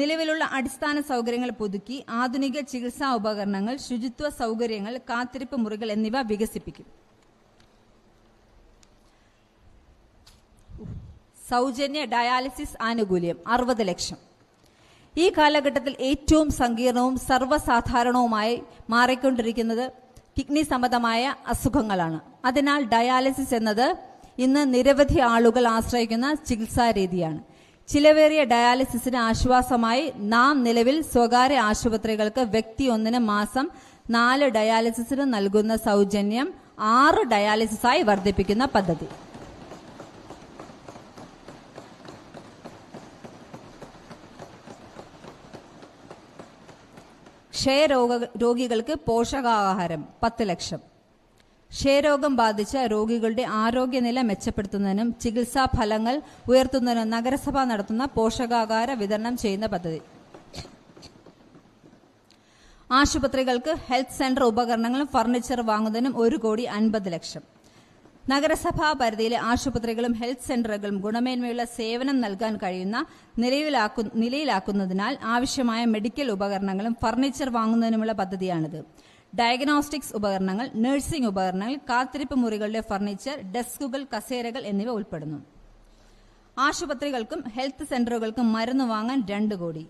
Speaker 1: നിലവിലുള്ള അടിസ്ഥാന സൗകര്യങ്ങൾ പുതുക്കി ആധുനിക ചികിത്സാ ഉപകരണങ്ങൾ, ശുചിത്വ സൗകര്യങ്ങൾ, കാത്തിരിപ്പ് മുറികൾ എന്നിവ വികസിപ്പിക്കും. സൗജന്യ ഡയാലിസിസ് ആനുകൂല്യം 60 ലക്ഷം. ഈ കാലഘട്ടത്തിൽ ഏറ്റവും സങ്കീർണവും സർവ്വസാധാരണവുമായി മാറിക്കൊണ്ടിരിക്കുന്നത് കിഡ്നി സംബന്ധമായ അസുഖങ്ങളാണ്. അതിനാൽ ഡയാലിസിസ് എന്നത് ഇന്ന് നിരവധി ആളുകൾ ആശ്രയിക്കുന്ന ചികിത്സാ രീതിയാണ്. ചിലവേറിയ ഡയാലിസിസിന് ആശ്വാസമായി നാം നിലവിൽ സ്വകാര്യ ആശുപത്രികൾക്ക് വ്യക്തി ഒന്നിന് മാസം 4 ഡയാലിസിസിന് നൽകുന്ന സൗജന്യം 6 ഡയാലിസിസായി വർദ്ധിപ്പിക്കുന്ന പദ്ധതി. ക്ഷയരോഗികൾക്ക് പോഷകാഹാരം 10 ലക്ഷം. ക്ഷയരോഗം ബാധിച്ച രോഗികളുടെ ആരോഗ്യനില മെച്ചപ്പെടുത്തുന്നതിനും ചികിത്സാ ഫലങ്ങൾ ഉയർത്തുന്നതിനും നഗരസഭ നടത്തുന്ന പോഷകാഹാര വിതരണം ചെയ്യുന്ന പദ്ധതി. ആശുപത്രികൾക്ക് ഹെൽത്ത് സെന്റർ ഉപകരണങ്ങളും ഫർണിച്ചർ വാങ്ങുന്നതിനും 1 കോടി 50 ലക്ഷം. നഗരസഭാ പരിധിയിലെ ആശുപത്രികളും ഹെൽത്ത് സെന്ററുകളും ഗുണമേന്മയുള്ള സേവനം നൽകാൻ കഴിയുന്ന നിലയിലാക്കുന്നതിനാൽ ആവശ്യമായ മെഡിക്കൽ ഉപകരണങ്ങളും ഫർണിച്ചർ വാങ്ങുന്നതിനുമുള്ള പദ്ധതിയാണിത്. ഡയഗ്നോസ്റ്റിക്സ് ഉപകരണങ്ങൾ, നഴ്സിംഗ് ഉപകരണങ്ങൾ, കാത്തിരിപ്പ് മുറികളുടെ ഫർണിച്ചർ, ഡെസ്കുകൾ, കസേരകൾ എന്നിവ ഉൾപ്പെടുന്നു. ആശുപത്രികൾക്കും ഹെൽത്ത് സെന്ററുകൾക്കും മരുന്ന് വാങ്ങാൻ 2 കോടി.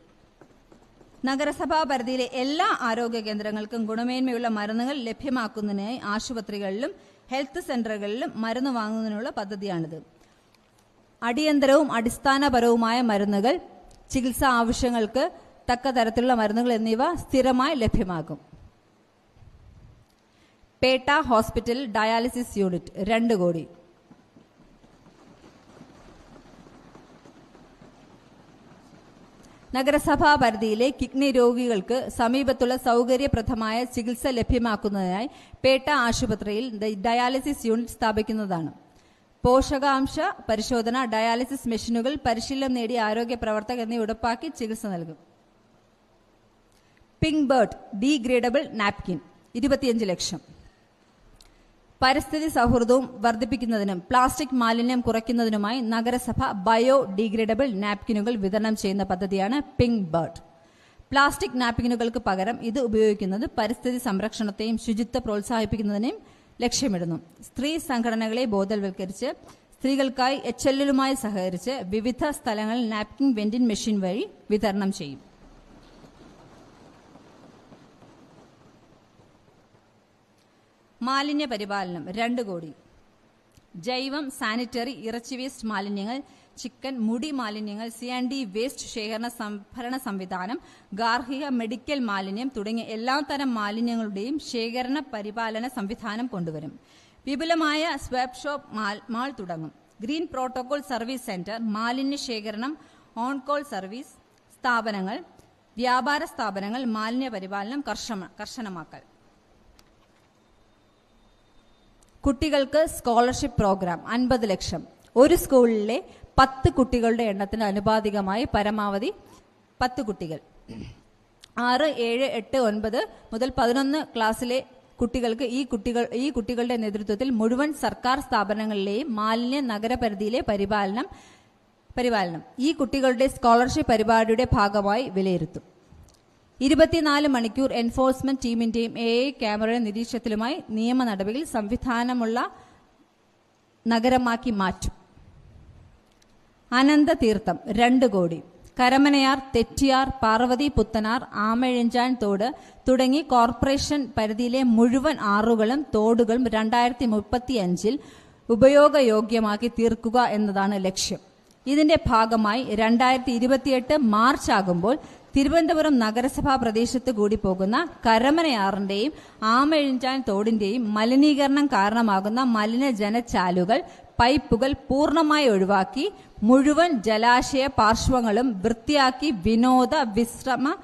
Speaker 1: നഗരസഭാ പരിധിയിലെ എല്ലാ ആരോഗ്യ കേന്ദ്രങ്ങൾക്കും ഗുണമേന്മയുള്ള മരുന്നുകൾ ലഭ്യമാക്കുന്നതിനായി ആശുപത്രികളിലും ഹെൽത്ത് സെന്ററുകളിലും മരുന്ന് വാങ്ങുന്നതിനുള്ള പദ്ധതിയാണിത്. അടിയന്തരവും അടിസ്ഥാനപരവുമായ മരുന്നുകൾ, ചികിത്സാ ആവശ്യങ്ങൾക്ക് തക്ക തരത്തിലുള്ള മരുന്നുകൾ എന്നിവ സ്ഥിരമായി ലഭ്യമാക്കും. പേട്ട ഹോസ്പിറ്റൽ ഡയാലിസിസ് യൂണിറ്റ് 2 കോടി. നഗരസഭാ പരിധിയിലെ കിഡ്നി രോഗികൾക്ക് സമീപത്തുള്ള സൗകര്യപ്രദമായ ചികിത്സ ലഭ്യമാക്കുന്നതിനായി പേട്ട ആശുപത്രിയിൽ ഡയാലിസിസ് യൂണിറ്റ് സ്ഥാപിക്കുന്നതാണ്. പോഷകാംശ പരിശോധന, ഡയാലിസിസ് മെഷീനുകൾ, പരിശീലനം നേടിയ ആരോഗ്യ പ്രവർത്തകർ എന്നിവ ഉറപ്പാക്കി ചികിത്സ നൽകും. പിങ്ക് ബേർഡ് ഡീഗ്രേഡബിൾ നാപ്കിൻ 25 ലക്ഷം. പരിസ്ഥിതി സൗഹൃദവും വർദ്ധിപ്പിക്കുന്നതിനും പ്ലാസ്റ്റിക് മാലിന്യം കുറയ്ക്കുന്നതിനുമായി നഗരസഭ ബയോ ഡീഗ്രേഡബിൾ നാപ്കിനുകൾ വിതരണം ചെയ്യുന്ന പദ്ധതിയാണ് പിങ്ക് ബേർഡ്. പ്ലാസ്റ്റിക് നാപ്കിനുകൾക്ക് പകരം ഇത് ഉപയോഗിക്കുന്നത് പരിസ്ഥിതി സംരക്ഷണത്തെയും ശുചിത്വം പ്രോത്സാഹിപ്പിക്കുന്നതിനെയും ലക്ഷ്യമിടുന്നു. സ്ത്രീ സംഘടനകളെ ബോധവൽക്കരിച്ച് സ്ത്രീകൾക്കായി HLലുമായി സഹകരിച്ച് വിവിധ സ്ഥലങ്ങളിൽ നാപ്കിൻ വെൻഡിംഗ് മെഷീൻ വഴി വിതരണം ചെയ്യും. മാലിന്യ പരിപാലനം 2 കോടി. ജൈവം, സാനിറ്ററി, ഇറച്ചി വേസ്റ്റ് മാലിന്യങ്ങൾ, ചിക്കൻ, മുടി മാലിന്യങ്ങൾ, C&D വേസ്റ്റ് ശേഖരണ സംഭരണ സംവിധാനം, ഗാർഹിക, മെഡിക്കൽ മാലിന്യം തുടങ്ങിയ എല്ലാത്തരം മാലിന്യങ്ങളുടെയും ശേഖരണ പരിപാലന സംവിധാനം കൊണ്ടുവരും. വിപുലമായ സ്വാപ്പ് ഷോപ്പ് മാൾ തുടങ്ങും. ഗ്രീൻ പ്രോട്ടോകോൾ സർവീസ് സെന്റർ, മാലിന്യ ശേഖരണം, ഓൺ കോൾ സർവീസ് സ്ഥാപനങ്ങൾ, വ്യാപാര സ്ഥാപനങ്ങൾ, മാലിന്യ പരിപാലനം കർശനമാക്കൽ. കുട്ടികൾക്ക് സ്കോളർഷിപ്പ് പ്രോഗ്രാം 50 ലക്ഷം. ഒരു സ്കൂളിലെ 10 കുട്ടികളുടെ എണ്ണത്തിന് അനുപാതികമായി പരമാവധി 10 കുട്ടികൾ. 6, 7, 8, 9 മുതൽ 11 ക്ലാസ്സിലെ കുട്ടികൾക്ക് ഈ കുട്ടികളുടെ നേതൃത്വത്തിൽ മുഴുവൻ സർക്കാർ സ്ഥാപനങ്ങളിലെയും മാലിന്യ നഗരപരിധിയിലെ പരിപാലനം ഈ കുട്ടികളുടെ സ്കോളർഷിപ്പ് പരിപാടിയുടെ ഭാഗമായി വിലയിരുത്തും. 24 മണിക്കൂർ എൻഫോഴ്സ്മെന്റ് ടീമിന്റെയും AI ക്യാമറയുടെ നിരീക്ഷണത്തിലുമായി നിയമ നടപടികൾ സംവിധാനമുള്ള നഗരമാക്കി മാറ്റും. അനന്ത തീർത്ഥം 2 കോടി. കരമനയാർ, തെറ്റിയാർ, പാർവതി പുത്തനാർ, ആമഴിഞ്ചാൻ തോട് തുടങ്ങി കോർപ്പറേഷൻ പരിധിയിലെ മുഴുവൻ ആറുകളും തോടുകളും 2035 ഉപയോഗയോഗ്യമാക്കി തീർക്കുക എന്നതാണ് ലക്ഷ്യം. ഇതിന്റെ ഭാഗമായി 2028 മാർച്ച് ആകുമ്പോൾ തിരുവനന്തപുരം നഗരസഭാ പ്രദേശത്ത് കൂടി പോകുന്ന കരമനയാറിന്റെയും ആമഴിഞ്ചാൻ തോടിന്റെയും മലിനീകരണം കാരണമാകുന്ന മലിനജലചാലുകൾ, പൈപ്പുകൾ പൂർണ്ണമായി ഒഴിവാക്കി മുഴുവൻ ജലാശയ പാർശ്വങ്ങളും വൃത്തിയാക്കി വിനോദ വിശ്രമ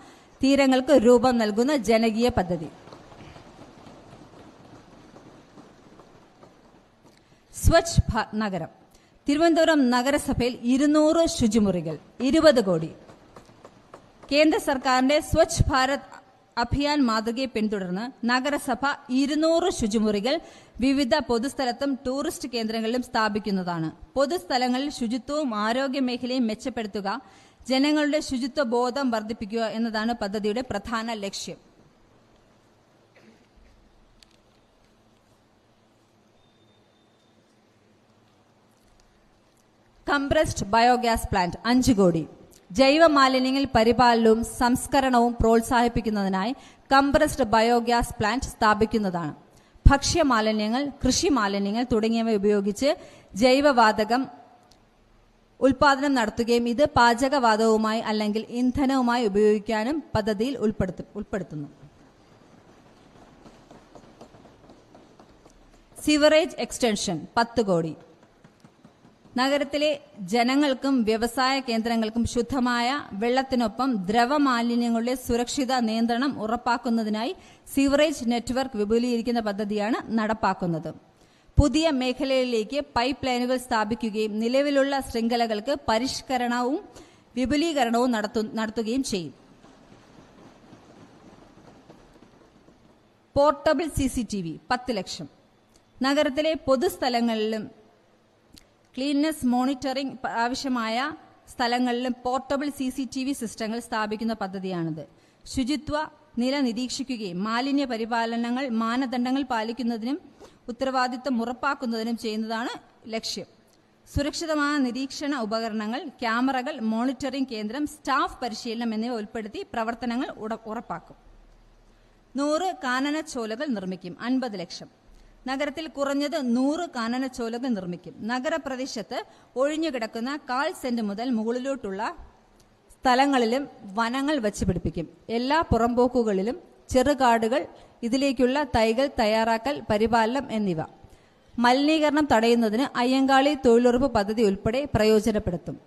Speaker 1: തീരങ്ങൾക്ക് രൂപം നൽകുന്ന ജനകീയ പദ്ധതി. സ്വച്ഛ് നഗരം. തിരുവനന്തപുരം നഗരസഭയിൽ 200 ശുചിമുറികൾ 20 കോടി. കേന്ദ്ര സർക്കാരിന്റെ സ്വച്ഛ് ഭാരത് അഭിയാൻ മാതൃകയെ പിന്തുടർന്ന് നഗരസഭ 200 ശുചിമുറികൾ വിവിധ പൊതുസ്ഥലത്തും ടൂറിസ്റ്റ് കേന്ദ്രങ്ങളിലും സ്ഥാപിക്കുന്നതാണ്. പൊതുസ്ഥലങ്ങളിൽ ശുചിത്വവും ആരോഗ്യ മേഖലയും മെച്ചപ്പെടുത്തുക, ജനങ്ങളുടെ ശുചിത്വ ബോധം വർദ്ധിപ്പിക്കുക എന്നതാണ് പദ്ധതിയുടെ പ്രധാന ലക്ഷ്യം. കംപ്രസ്ഡ് ബയോഗ്യാസ് പ്ലാന്റ് 5 കോടി. ജൈവ മാലിന്യങ്ങൾ പരിപാലനവും സംസ്കരണവും പ്രോത്സാഹിപ്പിക്കുന്നതിനായി കംപ്രസ്ഡ് ബയോഗ്യാസ് പ്ലാന്റ് സ്ഥാപിക്കുന്നതാണ്. ഭക്ഷ്യമാലിന്യങ്ങൾ, കൃഷി മാലിന്യങ്ങൾ തുടങ്ങിയവ ഉപയോഗിച്ച് ജൈവവാതകം ഉൽപാദനം നടത്തുകയും ഇത് പാചകവാതകവുമായി അല്ലെങ്കിൽ ഇന്ധനവുമായി ഉപയോഗിക്കാനും പദ്ധതിയിൽ ഉൾപ്പെടുത്തുന്നു. സിവറേജ് എക്സ്റ്റൻഷൻ 10 കോടി. നഗരത്തിലെ ജനങ്ങൾക്കും വ്യവസായ കേന്ദ്രങ്ങൾക്കും ശുദ്ധമായ വെള്ളത്തിനൊപ്പം ദ്രവമാലിന്യങ്ങളുടെ സുരക്ഷിത നിയന്ത്രണം ഉറപ്പാക്കുന്നതിനായി സിവറേജ് നെറ്റ്വർക്ക് വിപുലീകരിക്കുന്ന പദ്ധതിയാണ് നടപ്പാക്കുന്നത്. പുതിയ മേഖലയിലേക്ക് പൈപ്പ് ലൈനുകൾ സ്ഥാപിക്കുകയും നിലവിലുള്ള ശൃംഖലകൾക്ക് പരിഷ്കരണവും വിപുലീകരണവും നടത്തുകയും ചെയ്യും. പോർട്ടബിൾ CCTV 10 ലക്ഷം. നഗരത്തിലെ പൊതുസ്ഥലങ്ങളിലും ക്ലീൻനെസ് മോണിറ്ററിംഗ് ആവശ്യമായ സ്ഥലങ്ങളിലും പോർട്ടബിൾ CCTV സിസ്റ്റങ്ങൾ സ്ഥാപിക്കുന്ന പദ്ധതിയാണിത്. ശുചിത്വ നില നിരീക്ഷിക്കുകയും മാലിന്യ പരിപാലനങ്ങൾ മാനദണ്ഡങ്ങൾ പാലിക്കുന്നതിനും ഉത്തരവാദിത്തം ഉറപ്പാക്കുന്നതിനും ചെയ്യുന്നതാണ് ലക്ഷ്യം. സുരക്ഷിതമായ നിരീക്ഷണ ഉപകരണങ്ങൾ, ക്യാമറകൾ, മോണിറ്ററിംഗ് കേന്ദ്രം, സ്റ്റാഫ് പരിശീലനം എന്നിവ ഉൾപ്പെടുത്തി പ്രവർത്തനങ്ങൾ ഉറപ്പാക്കും. 100 കാനനച്ചോലകൾ നിർമ്മിക്കും 50 ലക്ഷം. നഗരത്തിൽ കുറഞ്ഞത് 100 കാനനച്ചോലകൾ നിർമ്മിക്കും. നഗരപ്രദേശത്ത് ഒഴിഞ്ഞുകിടക്കുന്ന 1/4 സെന്റ് മുതൽ മുകളിലോട്ടുള്ള സ്ഥലങ്ങളിലും വനങ്ങൾ വച്ച് പിടിപ്പിക്കും. എല്ലാ പുറമ്പോക്കുകളിലും ചെറുകാടുകൾ, ഇതിലേക്കുള്ള തൈകൾ തയ്യാറാക്കൽ, പരിപാലനം എന്നിവ. മലിനീകരണം തടയുന്നതിന് അയ്യങ്കാളി തൊഴിലുറപ്പ് പദ്ധതി ഉൾപ്പെടെ പ്രയോജനപ്പെടുത്തും.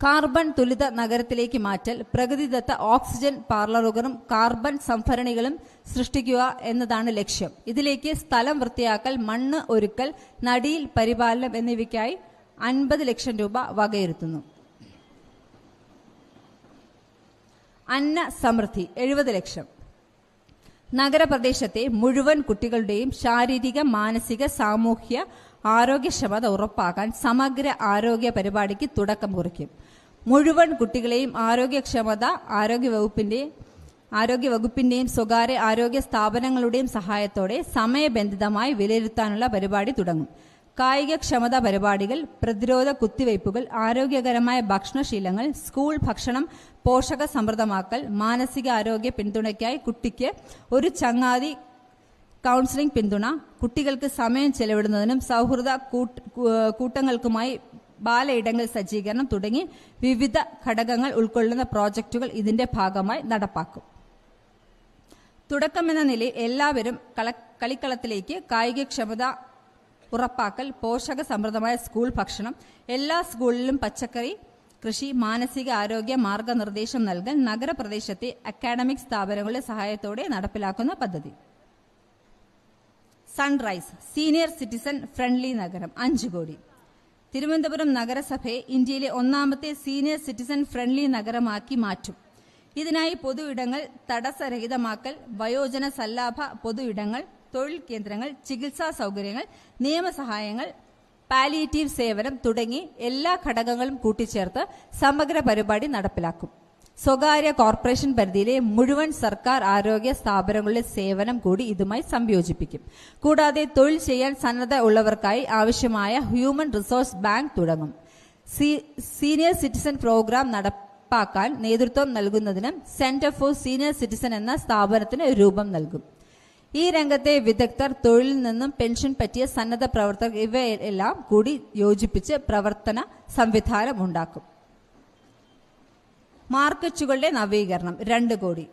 Speaker 1: കാർബൺ തുലിത നഗരത്തിലേക്ക് മാറ്റൽ, പ്രകൃതിദത്ത ഓക്സിജൻ പാർലറുകളും കാർബൺ സംഭരണികളും സൃഷ്ടിക്കുക എന്നതാണ് ലക്ഷ്യം. ഇതിലേക്ക് സ്ഥലം വൃത്തിയാക്കൽ, മണ്ണ് ഒരുക്കൽ, നടീൽ പരിപാലനം എന്നിവയ്ക്കായി 50 ലക്ഷം രൂപ വകയിരുത്തുന്നു. അന്ന സമൃദ്ധി 70 ലക്ഷം. നഗരപ്രദേശത്തെ മുഴുവൻ കുട്ടികളുടെയും ശാരീരിക, മാനസിക, സാമൂഹ്യ ആരോഗ്യക്ഷമത ഉറപ്പാക്കാൻ സമഗ്ര ആരോഗ്യ പരിപാടിക്ക് തുടക്കം കുറിക്കും. മുഴുവൻ കുട്ടികളെയും ആരോഗ്യവകുപ്പിന്റെയും സ്വകാര്യ ആരോഗ്യ സ്ഥാപനങ്ങളുടെയും സഹായത്തോടെ സമയബന്ധിതമായി വിലയിരുത്താനുള്ള പരിപാടി തുടങ്ങും. കായികക്ഷമതാ പരിപാടികൾ, പ്രതിരോധ കുത്തിവയ്പ്പുകൾ, ആരോഗ്യകരമായ ഭക്ഷണശീലങ്ങൾ, സ്കൂൾ ഭക്ഷണം പോഷക സമൃദ്ധമാക്കൽ, മാനസികാരോഗ്യ പിന്തുണയ്ക്കായി കുട്ടിക്ക് ഒരു ചങ്ങാതി കൗൺസിലിംഗ് പിന്തുണ, കുട്ടികൾക്ക് സമയം ചെലവിടുന്നതിനും സൗഹൃദ കൂട്ടങ്ങൾക്കുമായി ബാലയിടങ്ങൾ സജ്ജീകരണം തുടങ്ങി വിവിധ ഘടകങ്ങൾ ഉൾക്കൊള്ളുന്ന പ്രോജക്റ്റുകൾ ഇതിന്റെ ഭാഗമായി നടപ്പാക്കും. തുടക്കമെന്ന നിലയിൽ എല്ലാവരും കളിക്കളത്തിലേക്ക്, കായികക്ഷമത ഉറപ്പാക്കൽ, പോഷക സമൃദ്ധമായ സ്കൂൾ ഭക്ഷണം, എല്ലാ സ്കൂളിലും പച്ചക്കറി കൃഷി, മാനസിക ആരോഗ്യ മാർഗനിർദ്ദേശം നൽകൽ നഗരപ്രദേശത്തെ അക്കാഡമിക് സ്ഥാപനങ്ങളുടെ സഹായത്തോടെ നടപ്പിലാക്കുന്ന പദ്ധതി. സൺറൈസ് സീനിയർ സിറ്റിസൺ ഫ്രണ്ട്ലി നഗരം 5 കോടി. തിരുവനന്തപുരം നഗരസഭയെ ഇന്ത്യയിലെ 1ാമത്തെ സീനിയർ സിറ്റിസൺ ഫ്രണ്ട്ലി നഗരമാക്കി മാറ്റും. ഇതിനായി പൊതു ഇടങ്ങൾ തടസ്സരഹിതമാക്കൽ, വയോജന സല്ലാഭ പൊതു ഇടങ്ങൾ, തൊഴിൽ കേന്ദ്രങ്ങൾ, ചികിത്സാ സൗകര്യങ്ങൾ, നിയമസഹായങ്ങൾ, പാലിയേറ്റീവ് സേവനം തുടങ്ങി എല്ലാ ഘടകങ്ങളും കൂട്ടിച്ചേർത്ത് സമഗ്ര പരിപാടി നടപ്പിലാക്കും. സ്വകാര്യ കോർപ്പറേഷൻ പരിധിയിലെ മുഴുവൻ സർക്കാർ ആരോഗ്യ സ്ഥാപനങ്ങളുടെ സേവനം കൂടി ഇതുമായി സംയോജിപ്പിക്കും. കൂടാതെ തൊഴിൽ ചെയ്യാൻ സന്നദ്ധ ഉള്ളവർക്കായി ആവശ്യമായ ഹ്യൂമൻ റിസോഴ്സ് ബാങ്ക് തുടങ്ങും. സീനിയർ സിറ്റിസൺ പ്രോഗ്രാം നടപ്പാക്കാൻ നേതൃത്വം നൽകുന്നതിന് സെന്റർ ഫോർ സീനിയർ സിറ്റിസൺ എന്ന സ്ഥാപനത്തിന് രൂപം നൽകും. ഈ രംഗത്തെ വിദഗ്ധർ, തൊഴിലിൽ നിന്നും പെൻഷൻ പറ്റിയ സന്നദ്ധ പ്രവർത്തകർ ഇവയെല്ലാം കൂടി യോജിപ്പിച്ച് പ്രവർത്തന സംവിധാനം ഉണ്ടാക്കും. മാർക്കറ്റുകളുടെ നവീകരണം 2 കോടി.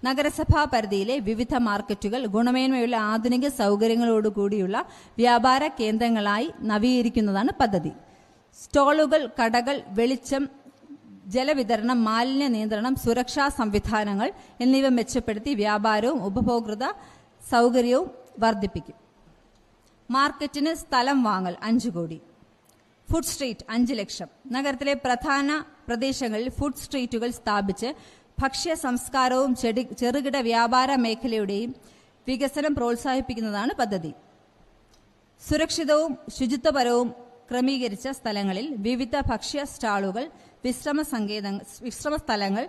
Speaker 1: നഗരസഭാ പരിധിയിലെ വിവിധ മാർക്കറ്റുകൾ ഗുണമേന്മയുള്ള ആധുനിക സൗകര്യങ്ങളോടുകൂടിയുള്ള വ്യാപാര കേന്ദ്രങ്ങളായി നവീകരിക്കുന്നതാണ് പദ്ധതി. സ്റ്റോളുകൾ, കടകൾ, വെളിച്ചം, ജലവിതരണം, മാലിന്യ നിയന്ത്രണം, സുരക്ഷാ സംവിധാനങ്ങൾ എന്നിവ മെച്ചപ്പെടുത്തി വ്യാപാരവും ഉപഭോക്തൃ സൗകര്യവും വർദ്ധിപ്പിക്കും. മാർക്കറ്റിന് സ്ഥലം വാങ്ങൽ 5 കോടി. ഫുഡ് സ്ട്രീറ്റ് 5 ലക്ഷം. നഗരത്തിലെ പ്രധാന പ്രദേശങ്ങളിൽ ഫുഡ് സ്ട്രീറ്റുകൾ സ്ഥാപിച്ച് ഭക്ഷ്യ സംസ്കാരവും ചെറുകിട വ്യാപാര മേഖലയുടെയും വികസനം പ്രോത്സാഹിപ്പിക്കുന്നതാണ് പദ്ധതി. സുരക്ഷിതവും ശുചിത്വപരവും ക്രമീകരിച്ച സ്ഥലങ്ങളിൽ വിവിധ ഭക്ഷ്യ സ്റ്റാളുകൾ, വിശ്രമ സ്ഥലങ്ങൾ,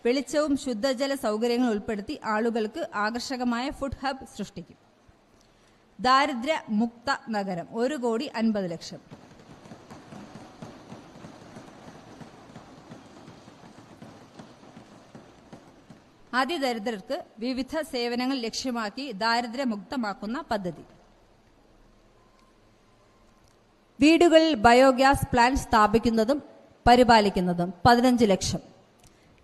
Speaker 1: വെളിച്ചവും ശുദ്ധജല സൗകര്യങ്ങൾ ഉൾപ്പെടുത്തി ആളുകൾക്ക് ആകർഷകമായ ഫുഡ് ഹബ് സൃഷ്ടിക്കും. ദാരിദ്ര്യ മുക്ത നഗരം 1 കോടി 50 ലക്ഷം. അതിദരിദ്രർക്ക് വിവിധ സേവനങ്ങൾ ലക്ഷ്യമാക്കി ദാരിദ്ര്യമുക്തമാക്കുന്ന പദ്ധതി. വീടുകളിൽ ബയോഗ്യാസ് പ്ലാന്റ് സ്ഥാപിക്കുന്നതും പരിപാലിക്കുന്നതും 15 ലക്ഷം.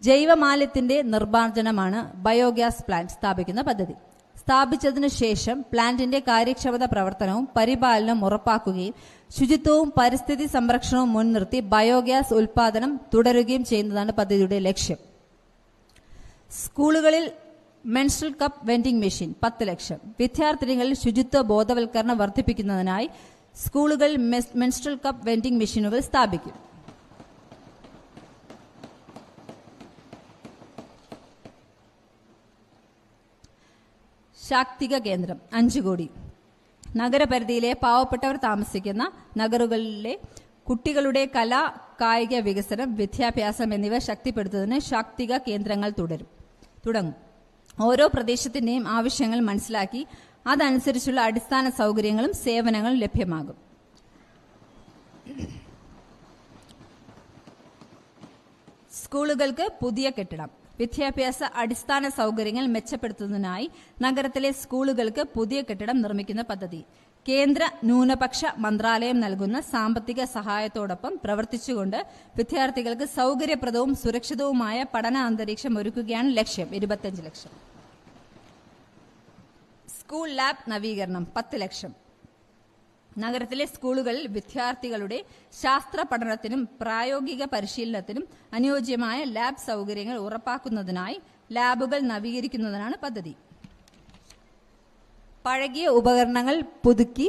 Speaker 1: ജൈവമാലിന്യത്തിന്റെ നിർമ്മാർജ്ജനമാണ് ബയോഗ്യാസ് പ്ലാന്റ് സ്ഥാപിക്കുന്ന പദ്ധതി. സ്ഥാപിച്ചതിനു ശേഷം പ്ലാന്റിന്റെ കാര്യക്ഷമത പ്രവർത്തനവും പരിപാലനവും ഉറപ്പാക്കുകയും ശുചിത്വവും പരിസ്ഥിതി സംരക്ഷണവും മുൻനിർത്തി ബയോഗ്യാസ് ഉൽപാദനം തുടരുകയും ചെയ്യുന്നതാണ് പദ്ധതിയുടെ ലക്ഷ്യം. സ്കൂളുകളിൽ മെൻസ്ട്രൽ കപ്പ് വെൻഡിംഗ് മെഷീൻ 10 ലക്ഷം. വിദ്യാർത്ഥിനികളിൽ ശുചിത്വ ബോധവൽക്കരണം വർദ്ധിപ്പിക്കുന്നതിനായി സ്കൂളുകളിൽ മെൻസ്ട്രൽ കപ്പ് വെൻഡിംഗ് മെഷീനുകൾ സ്ഥാപിക്കും. ശാക്തിക കേന്ദ്രം 5 കോടി. നഗരപരിധിയിലെ പാവപ്പെട്ടവർ താമസിക്കുന്ന നഗരങ്ങളിലെ കുട്ടികളുടെ കലാ കായിക വികസനം, വിദ്യാഭ്യാസം എന്നിവ ശക്തിപ്പെടുത്തുന്നതിന് ശാക്തിക കേന്ദ്രങ്ങൾ തുടങ്ങും. ഓരോ പ്രദേശത്തിന്റെയും ആവശ്യങ്ങൾ മനസ്സിലാക്കി അതനുസരിച്ചുള്ള അടിസ്ഥാന സൗകര്യങ്ങളും സേവനങ്ങളും ലഭ്യമാകും. സ്കൂളുകൾക്ക് പുതിയ കെട്ടിടം. വിദ്യാഭ്യാസ അടിസ്ഥാന സൗകര്യങ്ങൾ മെച്ചപ്പെടുത്തുന്നതിനായി നഗരത്തിലെ സ്കൂളുകൾക്ക് പുതിയ കെട്ടിടം നിർമ്മിക്കുന്ന പദ്ധതി. കേന്ദ്ര ന്യൂനപക്ഷ മന്ത്രാലയം നൽകുന്ന സാമ്പത്തിക സഹായത്തോടൊപ്പം പ്രവർത്തിച്ചുകൊണ്ട് വിദ്യാർത്ഥികൾക്ക് സൗകര്യപ്രദവും സുരക്ഷിതവുമായ പഠന അന്തരീക്ഷം ഒരുക്കുകയാണ് ലക്ഷ്യം. 25 ലക്ഷം. സ്കൂൾ ലാബ് നവീകരണം 10 ലക്ഷം. നഗരത്തിലെ സ്കൂളുകളിൽ വിദ്യാർത്ഥികളുടെ ശാസ്ത്ര പഠനത്തിനും പ്രായോഗിക പരിശീലനത്തിനും അനുയോജ്യമായ ലാബ് സൗകര്യങ്ങൾ ഉറപ്പാക്കുന്നതിനായി ലാബുകൾ നവീകരിക്കുന്നതിനാണ് പദ്ധതി. പഴകിയ ഉപകരണങ്ങൾ പുതുക്കി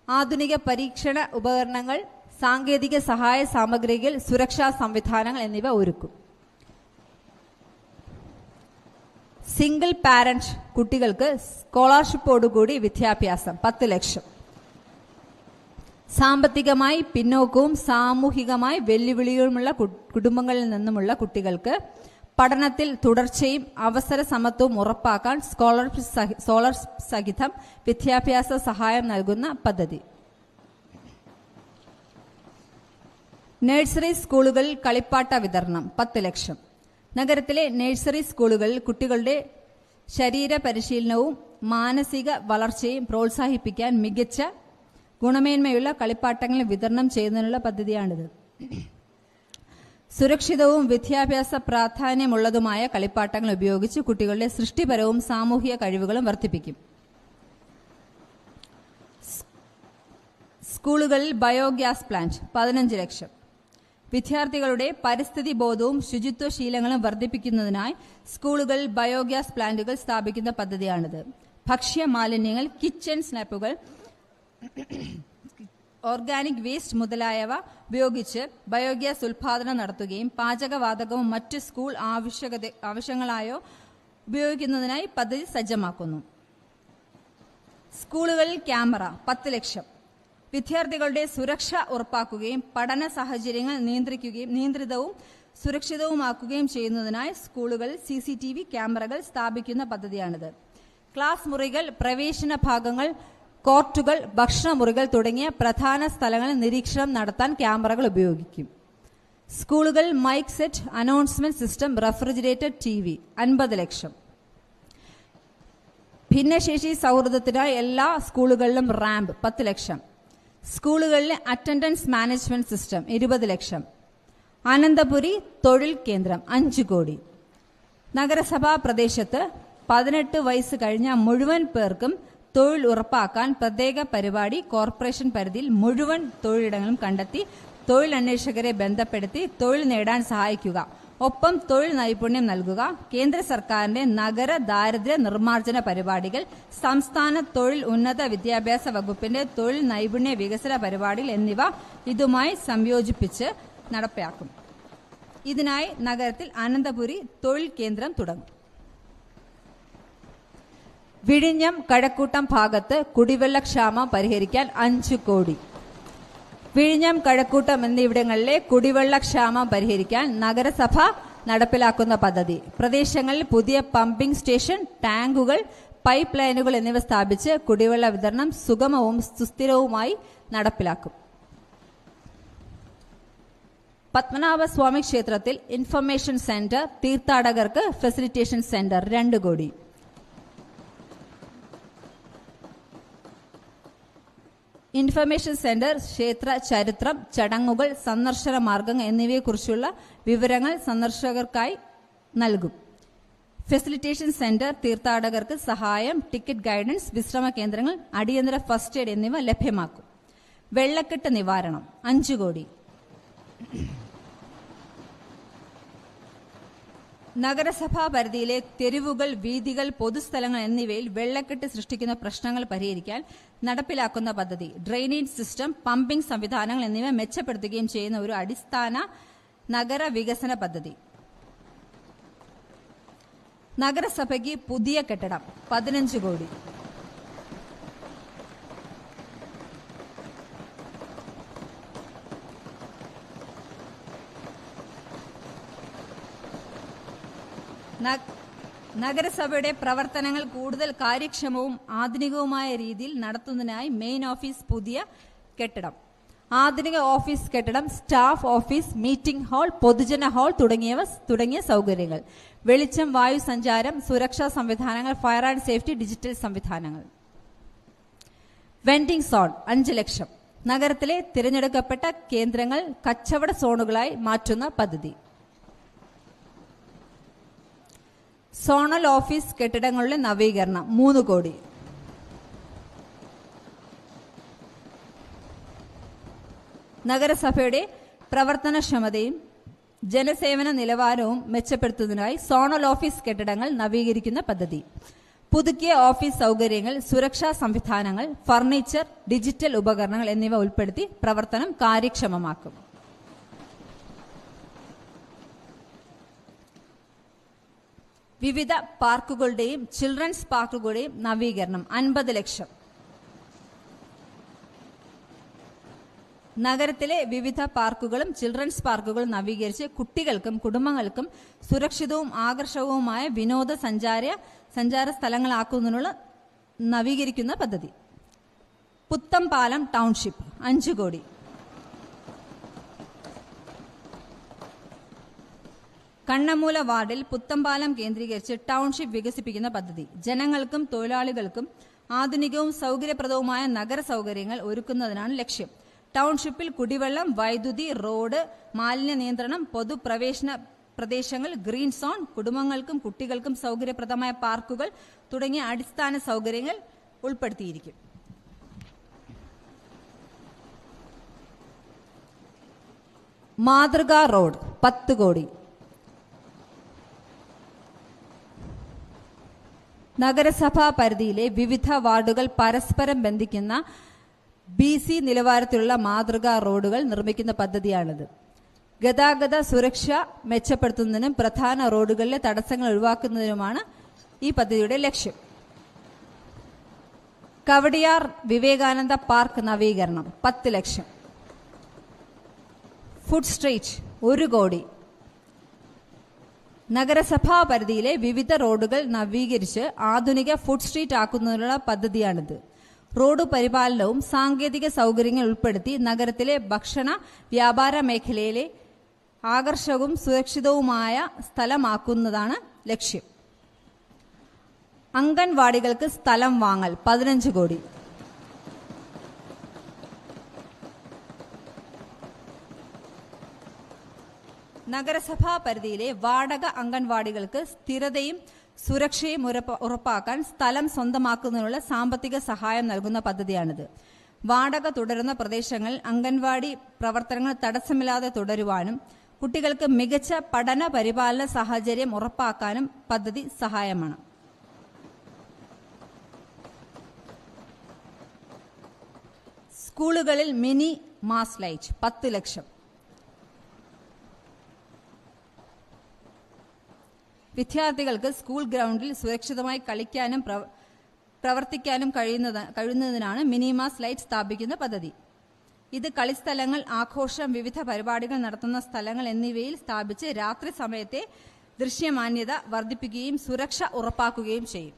Speaker 1: ആധുനിക പരീക്ഷണ ഉപകരണങ്ങൾ, സാങ്കേതിക സഹായ സാമഗ്രികൾ, സുരക്ഷാ സംവിധാനങ്ങൾ എന്നിവ ഒരുക്കും. സിംഗിൾ പാരന്റ് കുട്ടികൾക്ക് സ്കോളർഷിപ്പോടുകൂടി വിദ്യാഭ്യാസം 10 ലക്ഷം. സാമ്പത്തികമായി പിന്നോക്കവും സാമൂഹികമായി വെല്ലുവിളികളുമുള്ള കുടുംബങ്ങളിൽ നിന്നുമുള്ള കുട്ടികൾക്ക് പഠനത്തിൽ തുടർച്ചയും അവസര സമത്വവും ഉറപ്പാക്കാൻ സ്കോളർഷിപ്പ് സഹിതം വിദ്യാഭ്യാസ സഹായം നൽകുന്ന പദ്ധതി. നഴ്സറി സ്കൂളുകളിൽ കളിപ്പാട്ട വിതരണം 10 ലക്ഷം. നഗരത്തിലെ നഴ്സറി സ്കൂളുകളിൽ കുട്ടികളുടെ ശരീര പരിശീലനവും മാനസിക വളർച്ചയും പ്രോത്സാഹിപ്പിക്കാൻ മികച്ച ഗുണമേന്മയുള്ള കളിപ്പാട്ടങ്ങൾ വിതരണം ചെയ്യുന്നതിനുള്ള പദ്ധതിയാണിത്. സുരക്ഷിതവും വിദ്യാഭ്യാസ പ്രാധാന്യമുള്ളതുമായ കളിപ്പാട്ടങ്ങൾ ഉപയോഗിച്ച് കുട്ടികളുടെ സൃഷ്ടിപരവും സാമൂഹിക കഴിവുകളും വർദ്ധിപ്പിക്കും. സ്കൂളുകളിൽ ബയോഗ്യാസ് പ്ലാന്റ് 15 ലക്ഷം. വിദ്യാർത്ഥികളുടെ പരിസ്ഥിതി ബോധവും ശുചിത്വ ശീലങ്ങളും വർദ്ധിപ്പിക്കുന്നതിനായി സ്കൂളുകളിൽ ബയോഗ്യാസ് പ്ലാന്റുകൾ സ്ഥാപിക്കുന്ന പദ്ധതിയാണിത്. ഭക്ഷ്യ മാലിന്യങ്ങൾ, കിച്ചൺ സ്നാപ്പുകൾ, ഓർഗാനിക് വേസ്റ്റ് മുതലായവ ഉപയോഗിച്ച് ബയോഗ്യാസ് ഉൽപാദനം നടത്തുകയും പാചകവാതകവും മറ്റ് സ്കൂൾ ആവശ്യങ്ങളായോ ഉപയോഗിക്കുന്നതിനായി പദ്ധതി സജ്ജമാക്കുന്നു. സ്കൂളുകളിൽ ക്യാമറ 10 ലക്ഷം. വിദ്യാർത്ഥികളുടെ സുരക്ഷ ഉറപ്പാക്കുകയും പഠന സാഹചര്യങ്ങൾ നിയന്ത്രിതവും സുരക്ഷിതവുമാക്കുകയും ചെയ്യുന്നതിനായി സ്കൂളുകളിൽ CCTV ക്യാമറകൾ സ്ഥാപിക്കുന്ന പദ്ധതിയാണിത്. ക്ലാസ് മുറികൾ, പ്രവേശന ഭാഗങ്ങൾ, കോർട്ടുകൾ, ഭക്ഷണമുറികൾ തുടങ്ങിയ പ്രധാന സ്ഥലങ്ങളിൽ നിരീക്ഷണം നടത്താൻ ക്യാമറകൾ ഉപയോഗിക്കും. സ്കൂളുകളിൽ mike set, announcement system, refrigerated TV 50 lakh. ഭിന്നശേഷി സൗഹൃദത്തിനായി എല്ലാ സ്കൂളുകളിലും റാമ്പ് 10 ലക്ഷം. സ്കൂളുകളിലെ attendance management system 20 lakh. Ananthapuri തൊഴിൽ കേന്ദ്രം 5 കോടി. നഗരസഭാ പ്രദേശത്ത് 18 വയസ്സ് കഴിഞ്ഞ മുഴുവൻ പേർക്കും തൊഴിൽ ഉറപ്പാക്കാൻ പ്രത്യേക പരിപാടി കോർപ്പറേഷൻ പരിധിയിൽ മുഴുവൻ തൊഴിലിടങ്ങളും കണ്ടെത്തി തൊഴിൽ അന്വേഷകരെ ബന്ധപ്പെടുത്തി തൊഴിൽ നേടാൻ സഹായിക്കുക. ഒപ്പം തൊഴിൽ നൈപുണ്യം നൽകുക. കേന്ദ്ര സർക്കാരിന്റെ നഗര ദാരിദ്ര്യ നിർമ്മാർജ്ജന പരിപാടികൾ, സംസ്ഥാന തൊഴിൽ ഉന്നത വിദ്യാഭ്യാസ വകുപ്പിന്റെ തൊഴിൽ നൈപുണ്യ വികസന പരിപാടികൾ എന്നിവ ഇതുമായി സംയോജിപ്പിച്ച് നടപ്പാക്കും. ഇതിനായി നഗരത്തിൽ അനന്തപുരി തൊഴിൽ കേന്ദ്രം തുടങ്ങും. വിഴിഞ്ഞം, കഴക്കൂട്ടം ഭാഗത്ത് കുടിവെള്ളക്ഷാമം പരിഹരിക്കാൻ 5 കോടി. വിഴിഞ്ഞം, കഴക്കൂട്ടം എന്നിവിടങ്ങളിലെ കുടിവെള്ളക്ഷാമം പരിഹരിക്കാൻ നഗരസഭ നടപ്പിലാക്കുന്ന പദ്ധതി. പ്രദേശങ്ങളിൽ പുതിയ പമ്പിംഗ് സ്റ്റേഷൻ, ടാങ്കുകൾ, പൈപ്പ് ലൈനുകൾ എന്നിവ സ്ഥാപിച്ച് കുടിവെള്ള വിതരണം സുഗമവും സുസ്ഥിരവുമായി നടപ്പിലാക്കും. പത്മനാഭസ്വാമി ക്ഷേത്രത്തിൽ ഇൻഫർമേഷൻ സെന്റർ, തീർത്ഥാടകർക്ക് ഫെസിലിറ്റേഷൻ സെന്റർ 2 കോടി. ഇൻഫർമേഷൻ സെന്റർ ക്ഷേത്ര ചരിത്രം, ചടങ്ങുകൾ, സന്ദർശന മാർഗങ്ങൾ എന്നിവയെക്കുറിച്ചുള്ള വിവരങ്ങൾ സന്ദർശകർക്കായി നൽകും. ഫെസിലിറ്റേഷൻ സെന്റർ തീർത്ഥാടകർക്ക് സഹായം, ടിക്കറ്റ് ഗൈഡൻസ്, വിശ്രമ കേന്ദ്രങ്ങൾ, അടിയന്തര ഫസ്റ്റ് എയ്ഡ് എന്നിവ ലഭ്യമാക്കും. വെള്ളക്കെട്ട് നിവാരണം 5 കോടി. നഗരസഭാ പരിധിയിലെ തെരുവുകൾ, വീഥികൾ, പൊതുസ്ഥലങ്ങൾ എന്നിവയിൽ വെള്ളക്കെട്ട് സൃഷ്ടിക്കുന്ന പ്രശ്നങ്ങൾ പരിഹരിക്കാൻ നടപ്പിലാക്കുന്ന പദ്ധതി. ഡ്രെയിനേജ് സിസ്റ്റം, പമ്പിംഗ് സംവിധാനങ്ങൾ എന്നിവ മെച്ചപ്പെടുത്തുകയും ചെയ്യുന്ന ഒരു അടിസ്ഥാന നഗര വികസന പദ്ധതി. നഗരസഭയ്ക്ക് പുതിയ കെട്ടിടം 15 കോടി. നഗരസഭയുടെ പ്രവർത്തനങ്ങൾ കൂടുതൽ കാര്യക്ഷമവും ആധുനികവുമായ രീതിയിൽ നടത്തുന്നതിനായി മെയിൻ ഓഫീസ് പുതിയ കെട്ടിടം, ആധുനിക ഓഫീസ് കെട്ടിടം, സ്റ്റാഫ് ഓഫീസ്, മീറ്റിംഗ് ഹാൾ, പൊതുജന ഹാൾ തുടങ്ങിയ സൗകര്യങ്ങൾ, വെളിച്ചം, വായു സഞ്ചാരം, സുരക്ഷാ സംവിധാനങ്ങൾ, ഫയർ ആൻഡ് സേഫ്റ്റി, ഡിജിറ്റൽ സംവിധാനങ്ങൾ. വെൻഡിംഗ് സോൺ 5 ലക്ഷം. നഗരത്തിലെ തിരഞ്ഞെടുക്കപ്പെട്ട കേന്ദ്രങ്ങൾ കച്ചവട സോണുകളായി മാറ്റുന്ന പദ്ധതി. സോണൽ ഓഫീസ് കെട്ടിടങ്ങളുടെ നവീകരണം 3 കോടി. നഗരസഭയുടെ പ്രവർത്തനക്ഷമതയും ജനസേവന നിലവാരവും മെച്ചപ്പെടുത്തുന്നതിനായി സോണൽ ഓഫീസ് കെട്ടിടങ്ങൾ നവീകരിക്കുന്ന പദ്ധതി. പുതുക്കിയ ഓഫീസ് സൗകര്യങ്ങൾ, സുരക്ഷാ സംവിധാനങ്ങൾ, ഫർണിച്ചർ, ഡിജിറ്റൽ ഉപകരണങ്ങൾ എന്നിവ ഉൾപ്പെടുത്തി പ്രവർത്തനം കാര്യക്ഷമമാക്കും. വിവിധ പാർക്കുകളുടെയും ചിൽഡ്രൻസ് പാർക്കുകളുടെയും നവീകരണം 50 ലക്ഷം. നഗരത്തിലെ വിവിധ പാർക്കുകളും ചിൽഡ്രൻസ് പാർക്കുകളും നവീകരിച്ച് കുട്ടികൾക്കും കുടുംബങ്ങൾക്കും സുരക്ഷിതവും ആകർഷകവുമായ വിനോദ സഞ്ചാര സ്ഥലങ്ങളാക്കുന്നതിനുള്ള നവീകരിക്കുന്ന പദ്ധതി. പുത്തംപാലം ടൗൺഷിപ്പ് 5 കോടി. കണ്ണമൂല വാർഡിൽ പുത്തംപാലം കേന്ദ്രീകരിച്ച് ടൗൺഷിപ്പ് വികസിപ്പിക്കുന്ന പദ്ധതി. ജനങ്ങൾക്കും തൊഴിലാളികൾക്കും ആധുനികവും സൗകര്യപ്രദവുമായ നഗര സൗകര്യങ്ങൾ ഒരുക്കുന്നതിനാണ് ലക്ഷ്യം. ടൗൺഷിപ്പിൽ കുടിവെള്ളം, വൈദ്യുതി, റോഡ്, മാലിന്യ നിയന്ത്രണം, പൊതുപ്രവേശന പ്രദേശങ്ങൾ, ഗ്രീൻ സോൺ, കുടുംബങ്ങൾക്കും കുട്ടികൾക്കും സൗകര്യപ്രദമായ പാർക്കുകൾ തുടങ്ങിയ അടിസ്ഥാന സൗകര്യങ്ങൾ ഉൾപ്പെടുത്തിയിരിക്കും. മാതൃകാ റോഡ് 10 കോടി. നഗരസഭാ പരിധിയിലെ വിവിധ വാർഡുകൾ പരസ്പരം ബന്ധിക്കുന്ന BC നിലവാരത്തിലുള്ള മാതൃകാ റോഡുകൾ നിർമ്മിക്കുന്ന പദ്ധതിയാണിത്. ഗതാഗത സുരക്ഷ മെച്ചപ്പെടുത്തുന്നതിനും പ്രധാന റോഡുകളിലെ തടസ്സങ്ങൾ ഒഴിവാക്കുന്നതിനുമാണ് ഈ പദ്ധതിയുടെ ലക്ഷ്യം. കവടിയാർ വിവേകാനന്ദ പാർക്ക് നവീകരണം 10 ലക്ഷം. ഫുഡ് സ്ട്രീറ്റ് 1 കോടി. നഗരസഭാ പരിധിയിലെ വിവിധ റോഡുകൾ നവീകരിച്ച് ആധുനിക ഫുഡ് സ്ട്രീറ്റ് ആക്കുന്നതിനുള്ള പദ്ധതിയാണിത്. റോഡ് പരിപാലനവും സാങ്കേതിക സൗകര്യങ്ങൾ ഉൾപ്പെടുത്തി നഗരത്തിലെ ഭക്ഷണ വ്യാപാര മേഖലയിലെ ആകർഷകവും സുരക്ഷിതവുമായ സ്ഥലമാക്കുന്നതാണ് ലക്ഷ്യം. അംഗൻവാടികൾക്ക് സ്ഥലം വാങ്ങൽ 15 കോടി. നഗരസഭാ പരിധിയിലെ വാടക അംഗൻവാടികൾക്ക് സ്ഥിരതയും സുരക്ഷയും ഉറപ്പാക്കാൻ സ്ഥലം സ്വന്തമാക്കുന്നതിനുള്ള സാമ്പത്തിക സഹായം നൽകുന്ന പദ്ധതിയാണിത്. വാടക തുടരുന്ന പ്രദേശങ്ങളിൽ അംഗൻവാടി പ്രവർത്തനങ്ങൾ തടസ്സമില്ലാതെ തുടരുവാനും കുട്ടികൾക്ക് മികച്ച പഠന പരിപാലന സാഹചര്യം ഉറപ്പാക്കാനും പദ്ധതി സഹായമാണ്. സ്കൂളുകളിൽ മിനി മാസ് ലൈറ്റ് 10 ലക്ഷം. വിദ്യാർത്ഥികൾക്ക് സ്കൂൾ ഗ്രൗണ്ടിൽ സുരക്ഷിതമായി കളിക്കാനും പ്രവർത്തിക്കാനും കഴിയുന്നതിനാണ് മിനിമാസ് ലൈറ്റ് സ്ഥാപിക്കുന്ന പദ്ധതി. ഇത് കളിസ്ഥലങ്ങൾ, ആഘോഷം, വിവിധ പരിപാടികൾ നടത്തുന്ന സ്ഥലങ്ങൾ എന്നിവയിൽ സ്ഥാപിച്ച് രാത്രി സമയത്തെ ദൃശ്യമാന്യത വർദ്ധിപ്പിക്കുകയും സുരക്ഷ ഉറപ്പാക്കുകയും ചെയ്യും.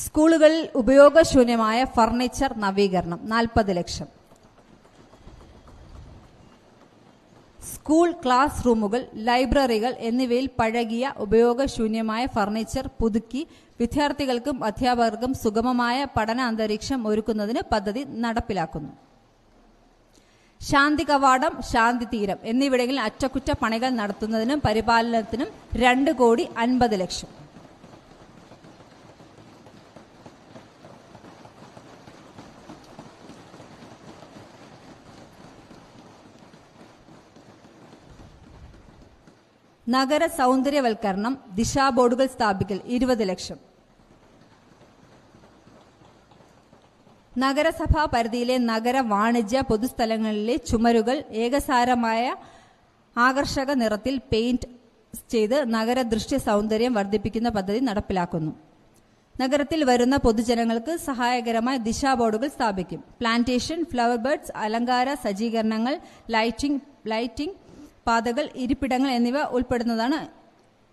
Speaker 1: സ്കൂളുകളിൽ ഉപയോഗശൂന്യമായ ഫർണിച്ചർ നവീകരണം 40 ലക്ഷം. സ്കൂൾ ക്ലാസ് റൂമുകൾ, ലൈബ്രറികൾ എന്നിവയിൽ പഴകിയ ഉപയോഗശൂന്യമായ ഫർണിച്ചർ പുതുക്കി വിദ്യാർത്ഥികൾക്കും അധ്യാപകർക്കും സുഗമമായ പഠന അന്തരീക്ഷം ഒരുക്കുന്നതിന് പദ്ധതി നടപ്പിലാക്കുന്നു. ശാന്തി കവാടം, ശാന്തി തീരം എന്നിവിടങ്ങളിൽ അറ്റകുറ്റപ്പണികൾ നടത്തുന്നതിനും പരിപാലനത്തിനും 2 കോടി 50 ലക്ഷം. നഗര സൗന്ദര്യവൽക്കരണം, ദിശാ ബോർഡുകൾ സ്ഥാപിക്കൽ 20 ലക്ഷം. നഗരസഭാ പരിധിയിലെ നഗര വാണിജ്യ പൊതുസ്ഥലങ്ങളിലെ ചുമരുകൾ ഏകസാരമായ ആകർഷക നിറത്തിൽ പെയിന്റ് ചെയ്ത് നഗര ദൃശ്യ സൗന്ദര്യം വർദ്ധിപ്പിക്കുന്ന പദ്ധതി നടപ്പിലാക്കുന്നു. നഗരത്തിൽ വരുന്ന പൊതുജനങ്ങൾക്ക് സഹായകരമായ ദിശാ ബോർഡുകൾ സ്ഥാപിക്കും. പ്ലാന്റേഷൻ, ഫ്ലവർ ബേഡ്സ്, അലങ്കാര സജ്ജീകരണങ്ങൾ, ലൈറ്റിംഗ് പാതകൾ, ഇരിപ്പിടങ്ങൾ എന്നിവ ഉൾപ്പെടുന്നതാണ്.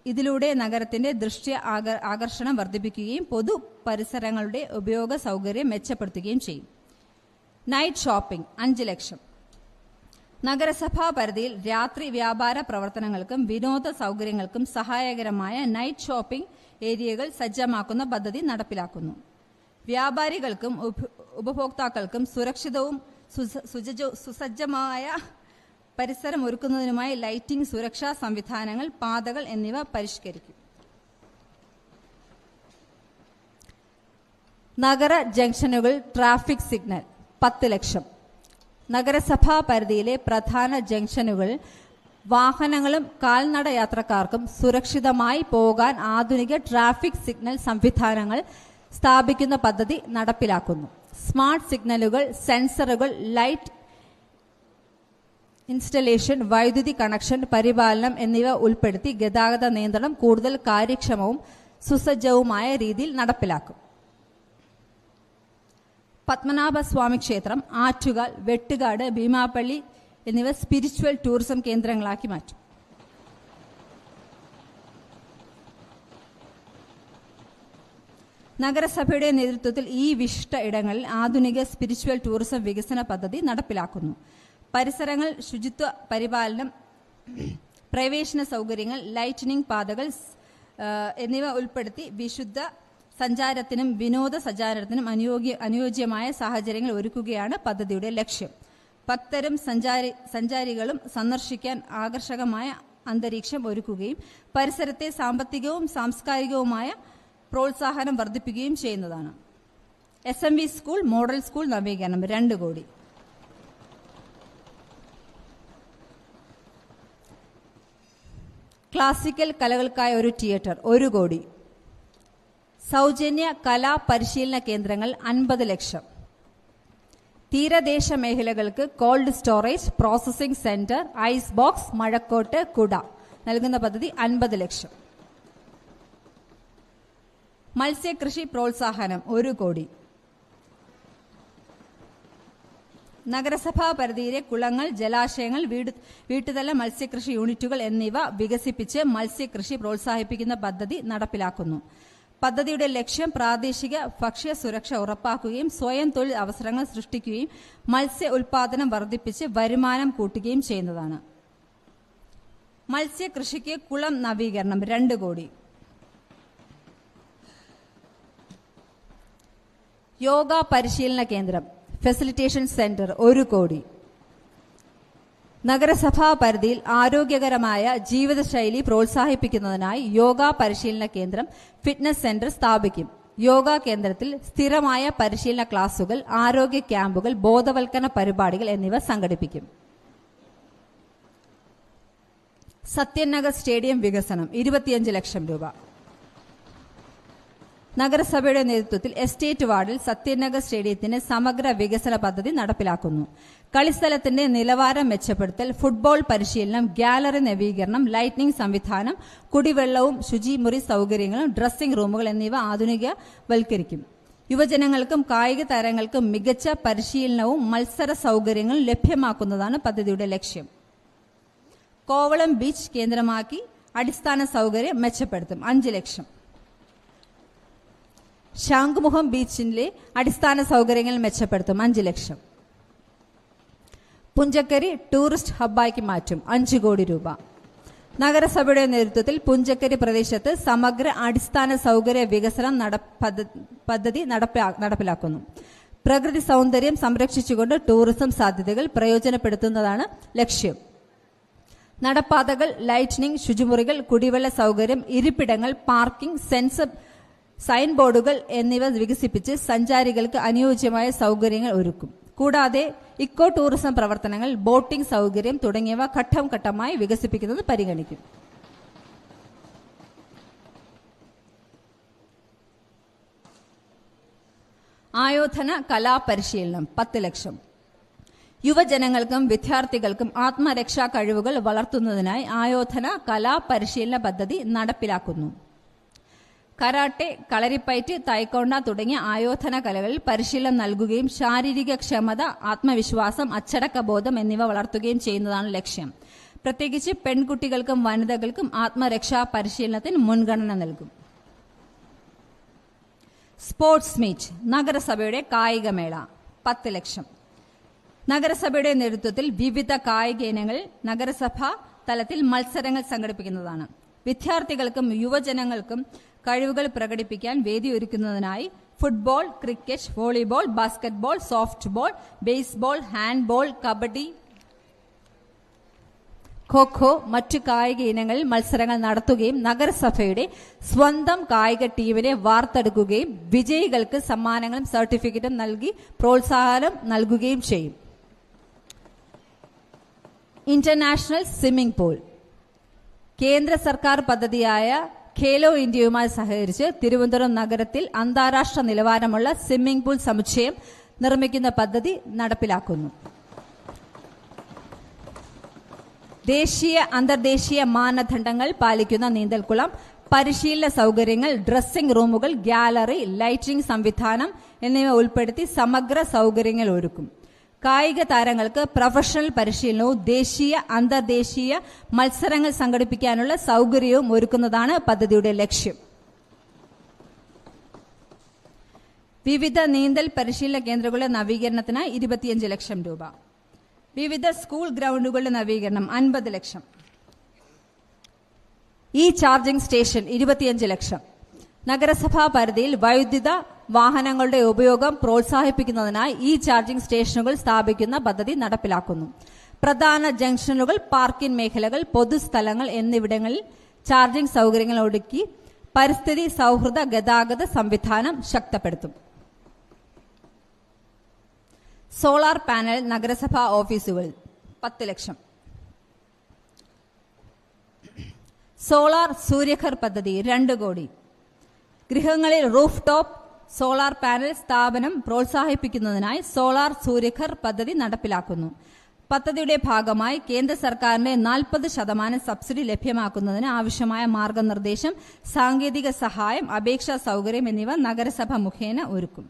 Speaker 1: ഇതിലൂടെ നഗരത്തിന്റെ ദൃശ്യ ആകർഷണം വർദ്ധിപ്പിക്കുകയും പൊതു പരിസരങ്ങളുടെ ഉപയോഗ സൗകര്യം മെച്ചപ്പെടുത്തുകയും ചെയ്യും. നൈറ്റ് ഷോപ്പിംഗ് 5 ലക്ഷം. നഗരസഭാ പരിധിയിൽ രാത്രി വ്യാപാര പ്രവർത്തനങ്ങൾക്കും വിനോദ സൗകര്യങ്ങൾക്കും സഹായകരമായ നൈറ്റ് ഷോപ്പിംഗ് ഏരിയകൾ സജ്ജമാക്കുന്ന പദ്ധതി നടപ്പിലാക്കുന്നു. വ്യാപാരികൾക്കും ഉപഭോക്താക്കൾക്കും സുരക്ഷിതവും സുസജ്ജമായ പരിസരം ഒരുക്കുന്നതിനുമായി ലൈറ്റിംഗ്, സുരക്ഷാ സംവിധാനങ്ങൾ, പാതകൾ എന്നിവ പരിഷ്കരിക്കും. നഗര ജംഗ്ഷനുകൾ ട്രാഫിക് സിഗ്നൽ 10 ലക്ഷം. നഗരസഭാ പരിധിയിലെ പ്രധാന ജംഗ്ഷനുകൾ വാഹനങ്ങളും കാൽനട യാത്രക്കാർക്കും സുരക്ഷിതമായി പോകാൻ ആധുനിക ട്രാഫിക് സിഗ്നൽ സംവിധാനങ്ങൾ സ്ഥാപിക്കുന്ന പദ്ധതി നടപ്പിലാക്കുന്നു. സ്മാർട്ട് സിഗ്നലുകൾ, സെൻസറുകൾ, ലൈറ്റ് ഇൻസ്റ്റലേഷൻ, വൈദ്യുതി കണക്ഷൻ, പരിപാലനം എന്നിവ ഉൾപ്പെടുത്തി ഗതാഗത നിയന്ത്രണം കൂടുതൽ കാര്യക്ഷമവും സുസജ്ജവുമായ രീതിയിൽ നടപ്പിലാക്കും. പത്മനാഭസ്വാമി ക്ഷേത്രം, ആറ്റുകാൽ, വെട്ടുകാട്, ഭീമാപ്പള്ളി എന്നിവ സ്പിരിച്വൽ ടൂറിസം കേന്ദ്രങ്ങളാക്കി മാറ്റും. നഗരസഭയുടെ നേതൃത്വത്തിൽ ഈ വിശിഷ്ട ഇടങ്ങളിൽ ആധുനിക സ്പിരിച്വൽ ടൂറിസം വികസന പദ്ധതി നടപ്പിലാക്കുന്നു. പരിസരങ്ങൾ, ശുചിത്വ പരിപാലനം, പ്രവേശന സൗകര്യങ്ങൾ, ലൈറ്റനിംഗ്, പാതകൾ എന്നിവ ഉൾപ്പെടുത്തി വിശുദ്ധ സഞ്ചാരത്തിനും വിനോദസഞ്ചാരത്തിനും അനുയോജ്യമായ സാഹചര്യങ്ങൾ ഒരുക്കുകയാണ് പദ്ധതിയുടെ ലക്ഷ്യം. ഭക്തരും സഞ്ചാരികളും സന്ദർശിക്കാൻ ആകർഷകമായ അന്തരീക്ഷം ഒരുക്കുകയും പരിസരത്തെ സാമ്പത്തികവും സാംസ്കാരികവുമായ പ്രോത്സാഹനം വർദ്ധിപ്പിക്കുകയും ചെയ്യുന്നതാണ്. SMV സ്കൂൾ, മോഡൽ സ്കൂൾ നവീകരണം 2 കോടി. ക്ലാസിക്കൽ കലകൾക്കായ ഒരു തിയേറ്റർ 1 കോടി. സൗജന്യ കലാ പരിശീലന കേന്ദ്രങ്ങൾ 50 ലക്ഷം. തീരദേശ മേഖലകൾക്ക് cold storage, processing centre, ice box, മഴക്കോട്ട്, കുട നൽകുന്ന പദ്ധതി 50 ലക്ഷം. മത്സ്യകൃഷി പ്രോത്സാഹനം 1 കോടി. നഗരസഭാ പരിധിയിലെ കുളങ്ങൾ, ജലാശയങ്ങൾ, വീട്ടുതല മത്സ്യകൃഷി യൂണിറ്റുകൾ എന്നിവ വികസിപ്പിച്ച് മത്സ്യകൃഷി പ്രോത്സാഹിപ്പിക്കുന്ന പദ്ധതി നടപ്പിലാക്കുന്നു. പദ്ധതിയുടെ ലക്ഷ്യം പ്രാദേശിക ഭക്ഷ്യ സുരക്ഷ ഉറപ്പാക്കുകയും സ്വയം തൊഴിൽ അവസരങ്ങൾ സൃഷ്ടിക്കുകയും മത്സ്യ ഉൽപാദനം വർദ്ധിപ്പിച്ച് വരുമാനം കൂട്ടുകയും ചെയ്യുന്നതാണ്. മത്സ്യകൃഷിക്ക് കുളം നവീകരണം 2 കോടി. യോഗ പരിശീലന കേന്ദ്രം, ഫെസിലിറ്റേഷൻ സെന്റർ 1 കോടി. നഗരസഭാ പരിധിയിൽ ആരോഗ്യകരമായ ജീവിതശൈലി പ്രോത്സാഹിപ്പിക്കുന്നതിനായി യോഗ പരിശീലന കേന്ദ്രം, ഫിറ്റ്നസ് സെന്റർ സ്ഥാപിക്കും. യോഗ കേന്ദ്രത്തിൽ സ്ഥിരമായ പരിശീലന ക്ലാസുകൾ, ആരോഗ്യ ക്യാമ്പുകൾ, ബോധവൽക്കരണ പരിപാടികൾ എന്നിവ സംഘടിപ്പിക്കും. സത്യനഗർ സ്റ്റേഡിയം വികസനം 25 ലക്ഷം രൂപ. നഗരസഭയുടെ നേതൃത്വത്തിൽ എസ്റ്റേറ്റ് വാർഡിൽ സത്യനഗർ സ്റ്റേഡിയത്തിന് സമഗ്ര വികസന പദ്ധതി നടപ്പിലാക്കുന്നു. കളിസ്ഥലത്തിന്റെ നിലവാരം മെച്ചപ്പെടുത്തൽ, ഫുട്ബോൾ പരിശീലനം, ഗ്യാലറി നവീകരണം, ലൈറ്റിംഗ് സംവിധാനം, കുടിവെള്ളവും ശുചിമുറി സൗകര്യങ്ങളും ഡ്രസ്സിംഗ് റൂമുകൾ എന്നിവ ആധുനികവൽക്കരിക്കും. യുവജനങ്ങൾക്കും കായിക താരങ്ങൾക്കും മികച്ച പരിശീലനവും മത്സര സൗകര്യങ്ങളും ലഭ്യമാക്കുന്നതാണ് പദ്ധതിയുടെ ലക്ഷ്യം. കോവളം ബീച്ച് കേന്ദ്രമാക്കി അടിസ്ഥാന സൗകര്യം മെച്ചപ്പെടുത്തും 5 ലക്ഷം. ശംഖുമുഖം ബീച്ചിലെ അടിസ്ഥാന സൗകര്യങ്ങൾ മെച്ചപ്പെടുത്തും 5 ലക്ഷം. പുഞ്ചക്കരി ടൂറിസ്റ്റ് ഹബ്ബാക്കി മാറ്റും 5 കോടി രൂപ. നഗരസഭയുടെ നേതൃത്വത്തിൽ പുഞ്ചക്കരി പ്രദേശത്ത് സമഗ്ര അടിസ്ഥാന സൗകര്യ വികസനം പദ്ധതി നടപ്പിലാക്കുന്നു. പ്രകൃതി സൗന്ദര്യം സംരക്ഷിച്ചുകൊണ്ട് ടൂറിസം സാധ്യതകൾ പ്രയോജനപ്പെടുത്തുന്നതാണ് ലക്ഷ്യം. നടപ്പാതകൾ, ലൈറ്റനിംഗ്, ശുചിമുറികൾ, കുടിവെള്ള സൗകര്യം, ഇരിപ്പിടങ്ങൾ, പാർക്കിംഗ്, സൈൻ ബോർഡുകൾ എന്നിവ വികസിപ്പിച്ച് സഞ്ചാരികൾക്ക് അനുയോജ്യമായ സൗകര്യങ്ങൾ ഒരുക്കും. കൂടാതെ ഇക്കോ ടൂറിസം പ്രവർത്തനങ്ങൾ, ബോട്ടിംഗ് സൗകര്യം തുടങ്ങിയവ ഘട്ടം ഘട്ടമായി വികസിപ്പിക്കുന്നത് പരിഗണിക്കും. ആയോധന കലാപരിശീലനം 10 ലക്ഷം. യുവജനങ്ങൾക്കും വിദ്യാർത്ഥികൾക്കും ആത്മരക്ഷാ കഴിവുകൾ വളർത്തുന്നതിനായി ആയോധന കലാപരിശീലന പദ്ധതി നടപ്പിലാക്കുന്നു. കരാട്ടെ, കളരിപ്പയറ്റ്, തായ്ക്കൊണ്ട തുടങ്ങിയ ആയോധന കലകളിൽ പരിശീലനം നൽകുകയും ശാരീരിക ക്ഷമത, ആത്മവിശ്വാസം, അച്ചടക്കബോധം എന്നിവ വളർത്തുകയും ചെയ്യുന്നതാണ് ലക്ഷ്യം. പ്രത്യേകിച്ച് പെൺകുട്ടികൾക്കും വനിതകൾക്കും ആത്മരക്ഷാ പരിശീലനത്തിന് മുൻഗണന നൽകും. സ്പോർട്സ് മീറ്റ്, നഗരസഭയുടെ കായികമേള 10 ലക്ഷം. നഗരസഭയുടെ നേതൃത്വത്തിൽ വിവിധ കായിക ഇനങ്ങളിൽ നഗരസഭാ തലത്തിൽ മത്സരങ്ങൾ സംഘടിപ്പിക്കുന്നതാണ്. വിദ്യാർത്ഥികൾക്കും യുവജനങ്ങൾക്കും കഴിവുകൾ പ്രകടിപ്പിക്കാൻ വേദിയൊരുക്കുന്നതിനായി football, cricket, volleyball, basketball, softball, baseball, handball, kabaddi, kho kho മറ്റു കായിക ഇനങ്ങളിൽ മത്സരങ്ങൾ നടത്തുകയും നഗരസഭയുടെ സ്വന്തം കായിക ടീമിനെ വാർത്തെടുക്കുകയും വിജയികൾക്ക് സമ്മാനങ്ങളും സർട്ടിഫിക്കറ്റും നൽകി പ്രോത്സാഹനം നൽകുകയും ചെയ്യും. International swimming pool. കേന്ദ്ര സർക്കാർ പദ്ധതിയായ ഖേലോ ഇന്ത്യയുമായി സഹകരിച്ച് തിരുവനന്തപുരം നഗരത്തിൽ അന്താരാഷ്ട്ര നിലവാരമുള്ള സ്വിമ്മിംഗ് പൂൾ സമുച്ചയം നിർമ്മിക്കുന്ന പദ്ധതി നടപ്പിലാക്കുന്നു. ദേശീയ അന്തർദേശീയ മാനദണ്ഡങ്ങൾ പാലിക്കുന്ന നീന്തൽക്കുളം, പരിശീലന സൗകര്യങ്ങൾ, ഡ്രസ്സിംഗ് റൂമുകൾ, ഗ്യാലറി, ലൈറ്റിംഗ് സംവിധാനം എന്നിവ ഉൾപ്പെടുത്തി സമഗ്ര സൗകര്യങ്ങൾ ഒരുക്കും. കായിക താരങ്ങൾക്ക് പ്രൊഫഷണൽ പരിശീലനവും ദേശീയ അന്തർദേശീയ മത്സരങ്ങൾ സംഘടിപ്പിക്കാനുള്ള സൗകര്യവും ഒരുക്കുന്നതാണ് പദ്ധതിയുടെ ലക്ഷ്യം. വിവിധ നീന്തൽ പരിശീലന കേന്ദ്രങ്ങളുടെ നവീകരണത്തിനായി 25 ലക്ഷം രൂപ. വിവിധ സ്കൂൾ ഗ്രൗണ്ടുകളുടെ നവീകരണം 50 ലക്ഷം. ഈ ചാർജിംഗ് സ്റ്റേഷൻ 25 ലക്ഷം. നഗരസഭാ പരിധിയിൽ വൈദ്യുത വാഹനങ്ങളുടെ ഉപയോഗം പ്രോത്സാഹിപ്പിക്കുന്നതിനായി ഈ ചാർജിംഗ് സ്റ്റേഷനുകൾ സ്ഥാപിക്കുന്ന പദ്ധതി നടപ്പിലാക്കുന്നു. പ്രധാന ജംഗ്ഷനുകൾ, പാർക്കിംഗ് മേഖലകൾ, പൊതുസ്ഥലങ്ങൾ എന്നിവിടങ്ങളിൽ ചാർജിംഗ് സൗകര്യങ്ങൾ ഒരുക്കി പരിസ്ഥിതി സൗഹൃദ ഗതാഗത സംവിധാനം ശക്തിപ്പെടുത്തും. സോളാർ പാനൽ നഗരസഭാ ഓഫീസുകൾ 10 ലക്ഷം. സോളാർ സൂര്യഘർ പദ്ധതി 2 കോടി. ഗൃഹങ്ങളിൽ റൂഫ് ടോപ്പ് സോളാർ പാനൽ സ്ഥാപനം പ്രോത്സാഹിപ്പിക്കുന്നതിനായി സോളാർ സൂര്യഘർ പദ്ധതി നടപ്പിലാക്കുന്നു. പദ്ധതിയുടെ ഭാഗമായി കേന്ദ്ര സർക്കാരിന്റെ 40% സബ്സിഡി ലഭ്യമാക്കുന്നതിന് ആവശ്യമായ മാർഗനിർദ്ദേശം, സാങ്കേതിക സഹായം, അപേക്ഷാ സൗകര്യം എന്നിവ നഗരസഭ മുഖേന ഒരുക്കും.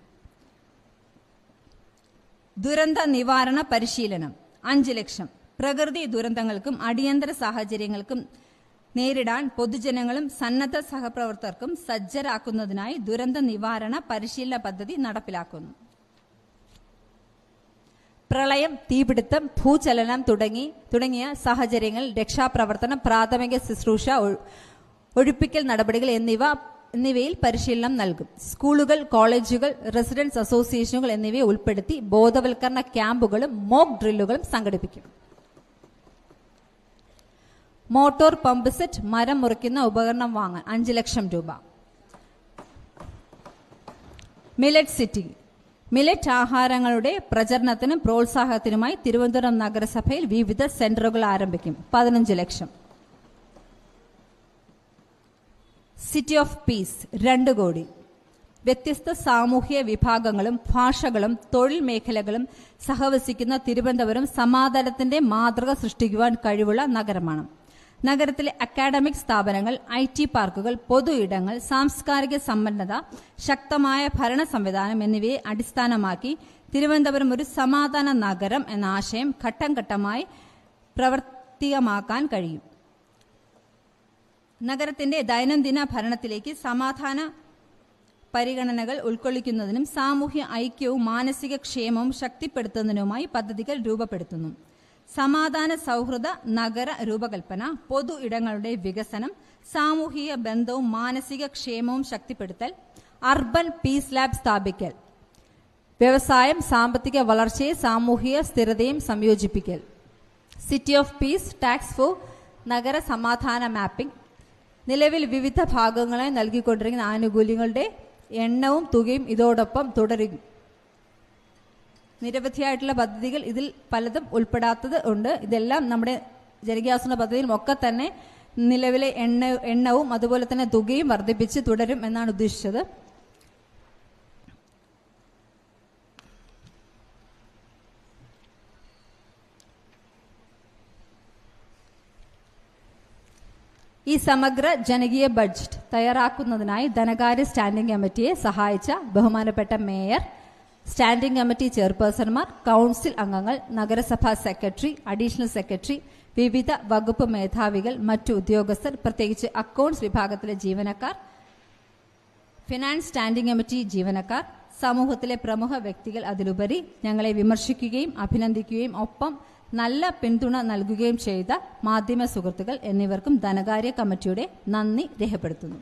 Speaker 1: ദുരന്ത നിവാരണ പരിശീലനം 5 ലക്ഷം. പ്രകൃതി ദുരന്തങ്ങൾക്കും അടിയന്തര സാഹചര്യങ്ങൾക്കും നേരിടാൻ പൊതുജനങ്ങളും സന്നദ്ധ സഹപ്രവർത്തകർക്കും സജ്ജരാക്കുന്നതിനായി ദുരന്ത നിവാരണ പരിശീലന പദ്ധതി നടപ്പിലാക്കുന്നു. പ്രളയം, തീപിടുത്തം, ഭൂചലനം തുടങ്ങിയ സാഹചര്യങ്ങളിൽ രക്ഷാപ്രവർത്തനം, പ്രാഥമിക ശുശ്രൂഷ, ഒഴിപ്പിക്കൽ നടപടികൾ എന്നിവയിൽ പരിശീലനം നൽകും. സ്കൂളുകൾ, കോളേജുകൾ, റെസിഡൻസ് അസോസിയേഷനുകൾ എന്നിവയെ ഉൾപ്പെടുത്തി ബോധവൽക്കരണ ക്യാമ്പുകളും മോക്ക് ഡ്രില്ലുകളും സംഘടിപ്പിക്കും. മോട്ടോർ പമ്പ് സെറ്റ്, മരം മുറിക്കുന്ന ഉപകരണം വാങ്ങാൻ 5 ലക്ഷം രൂപ. Millet city. മില്ലറ്റ് ആഹാരങ്ങളുടെ പ്രചരണത്തിനും പ്രോത്സാഹനത്തിനുമായി തിരുവനന്തപുരം നഗരസഭയിൽ വിവിധ സെന്ററുകൾ ആരംഭിക്കും. 15 ലക്ഷം. സിറ്റി ഓഫ് പീസ് 2 കോടി. വ്യത്യസ്ത സാമൂഹ്യ വിഭാഗങ്ങളും ഭാഷകളും തൊഴിൽ മേഖലകളും സഹവസിക്കുന്ന തിരുവനന്തപുരം സമാധാനത്തിന്റെ മാതൃക സൃഷ്ടിക്കുവാൻ കഴിവുള്ള നഗരമാണ്. നഗരത്തിലെ അക്കാഡമിക് സ്ഥാപനങ്ങൾ, IT പാർക്കുകൾ, പൊതു ഇടങ്ങൾ, സാംസ്കാരിക സമ്പന്നത, ശക്തമായ ഭരണ സംവിധാനം എന്നിവയെ അടിസ്ഥാനമാക്കി തിരുവനന്തപുരം ഒരു സമാധാന നഗരം എന്ന ആശയം ഘട്ടം ഘട്ടമായി പ്രവർത്തികമാക്കാൻ കഴിയും. നഗരത്തിന്റെ ദൈനംദിന ഭരണത്തിലേക്ക് സമാധാന പരിഗണനകൾ ഉൾക്കൊള്ളിക്കുന്നതിനും സാമൂഹ്യ ഐക്യവും മാനസിക ക്ഷേമവും ശക്തിപ്പെടുത്തുന്നതിനുമായി പദ്ധതികൾ രൂപപ്പെടുത്തുന്നു. സമാധാന സൗഹൃദ നഗര രൂപകൽപ്പന, പൊതു ഇടങ്ങളുടെ വികസനം, സാമൂഹിക ബന്ധവും മാനസിക ക്ഷേമവും ശക്തിപ്പെടുത്തൽ, അർബൻ പീസ് ലാബ് സ്ഥാപിക്കൽ, വ്യവസായം, സാമ്പത്തിക വളർച്ചയെ സാമൂഹിക സ്ഥിരതയും സംയോജിപ്പിക്കൽ, city of peace task force നഗര സമാധാന മാപ്പിംഗ്. നിലവിൽ വിവിധ ഭാഗങ്ങളായി നൽകിക്കൊണ്ടിരിക്കുന്ന ആനുകൂല്യങ്ങളുടെ എണ്ണവും തുകയും ഇതോടൊപ്പം തുടരും. നിരവധിയായിട്ടുള്ള പദ്ധതികൾ ഇതിൽ പലതും ഉൾപ്പെടാത്തത് ഉണ്ട്. ഇതെല്ലാം നമ്മുടെ ജനകീയാസൂത്രണ പദ്ധതിയിലും ഒക്കെ തന്നെ നിലവിലെ എണ്ണവും അതുപോലെ തന്നെ തുകയും വർദ്ധിപ്പിച്ച് തുടരും എന്നാണ് ഉദ്ദേശിച്ചത്. ഈ സമഗ്ര ജനകീയ ബഡ്ജറ്റ് തയ്യാറാക്കുന്നതിനായി ധനകാര്യ സ്റ്റാൻഡിംഗ് കമ്മിറ്റിയെ സഹായിച്ച ബഹുമാനപ്പെട്ട മേയർ, സ്റ്റാൻഡിംഗ് കമ്മിറ്റി ചെയർപേഴ്സൺമാർ, കൌൺസിൽ അംഗങ്ങൾ, നഗരസഭാ സെക്രട്ടറി, അഡീഷണൽ സെക്രട്ടറി, വിവിധ വകുപ്പ് മേധാവികൾ, മറ്റു ഉദ്യോഗസ്ഥർ, പ്രത്യേകിച്ച് അക്കൌണ്ട്സ് വിഭാഗത്തിലെ ജീവനക്കാർ, ഫിനാൻസ് സ്റ്റാൻഡിംഗ് കമ്മിറ്റി ജീവനക്കാർ, സമൂഹത്തിലെ പ്രമുഖ വ്യക്തികൾ, അതിലുപരി ഞങ്ങളെ വിമർശിക്കുകയും അഭിനന്ദിക്കുകയും ഒപ്പം നല്ല പിന്തുണ നൽകുകയും ചെയ്ത മാധ്യമ സുഹൃത്തുക്കൾ എന്നിവർക്കും ധനകാര്യ കമ്മിറ്റിയുടെ നന്ദി രേഖപ്പെടുത്തുന്നു.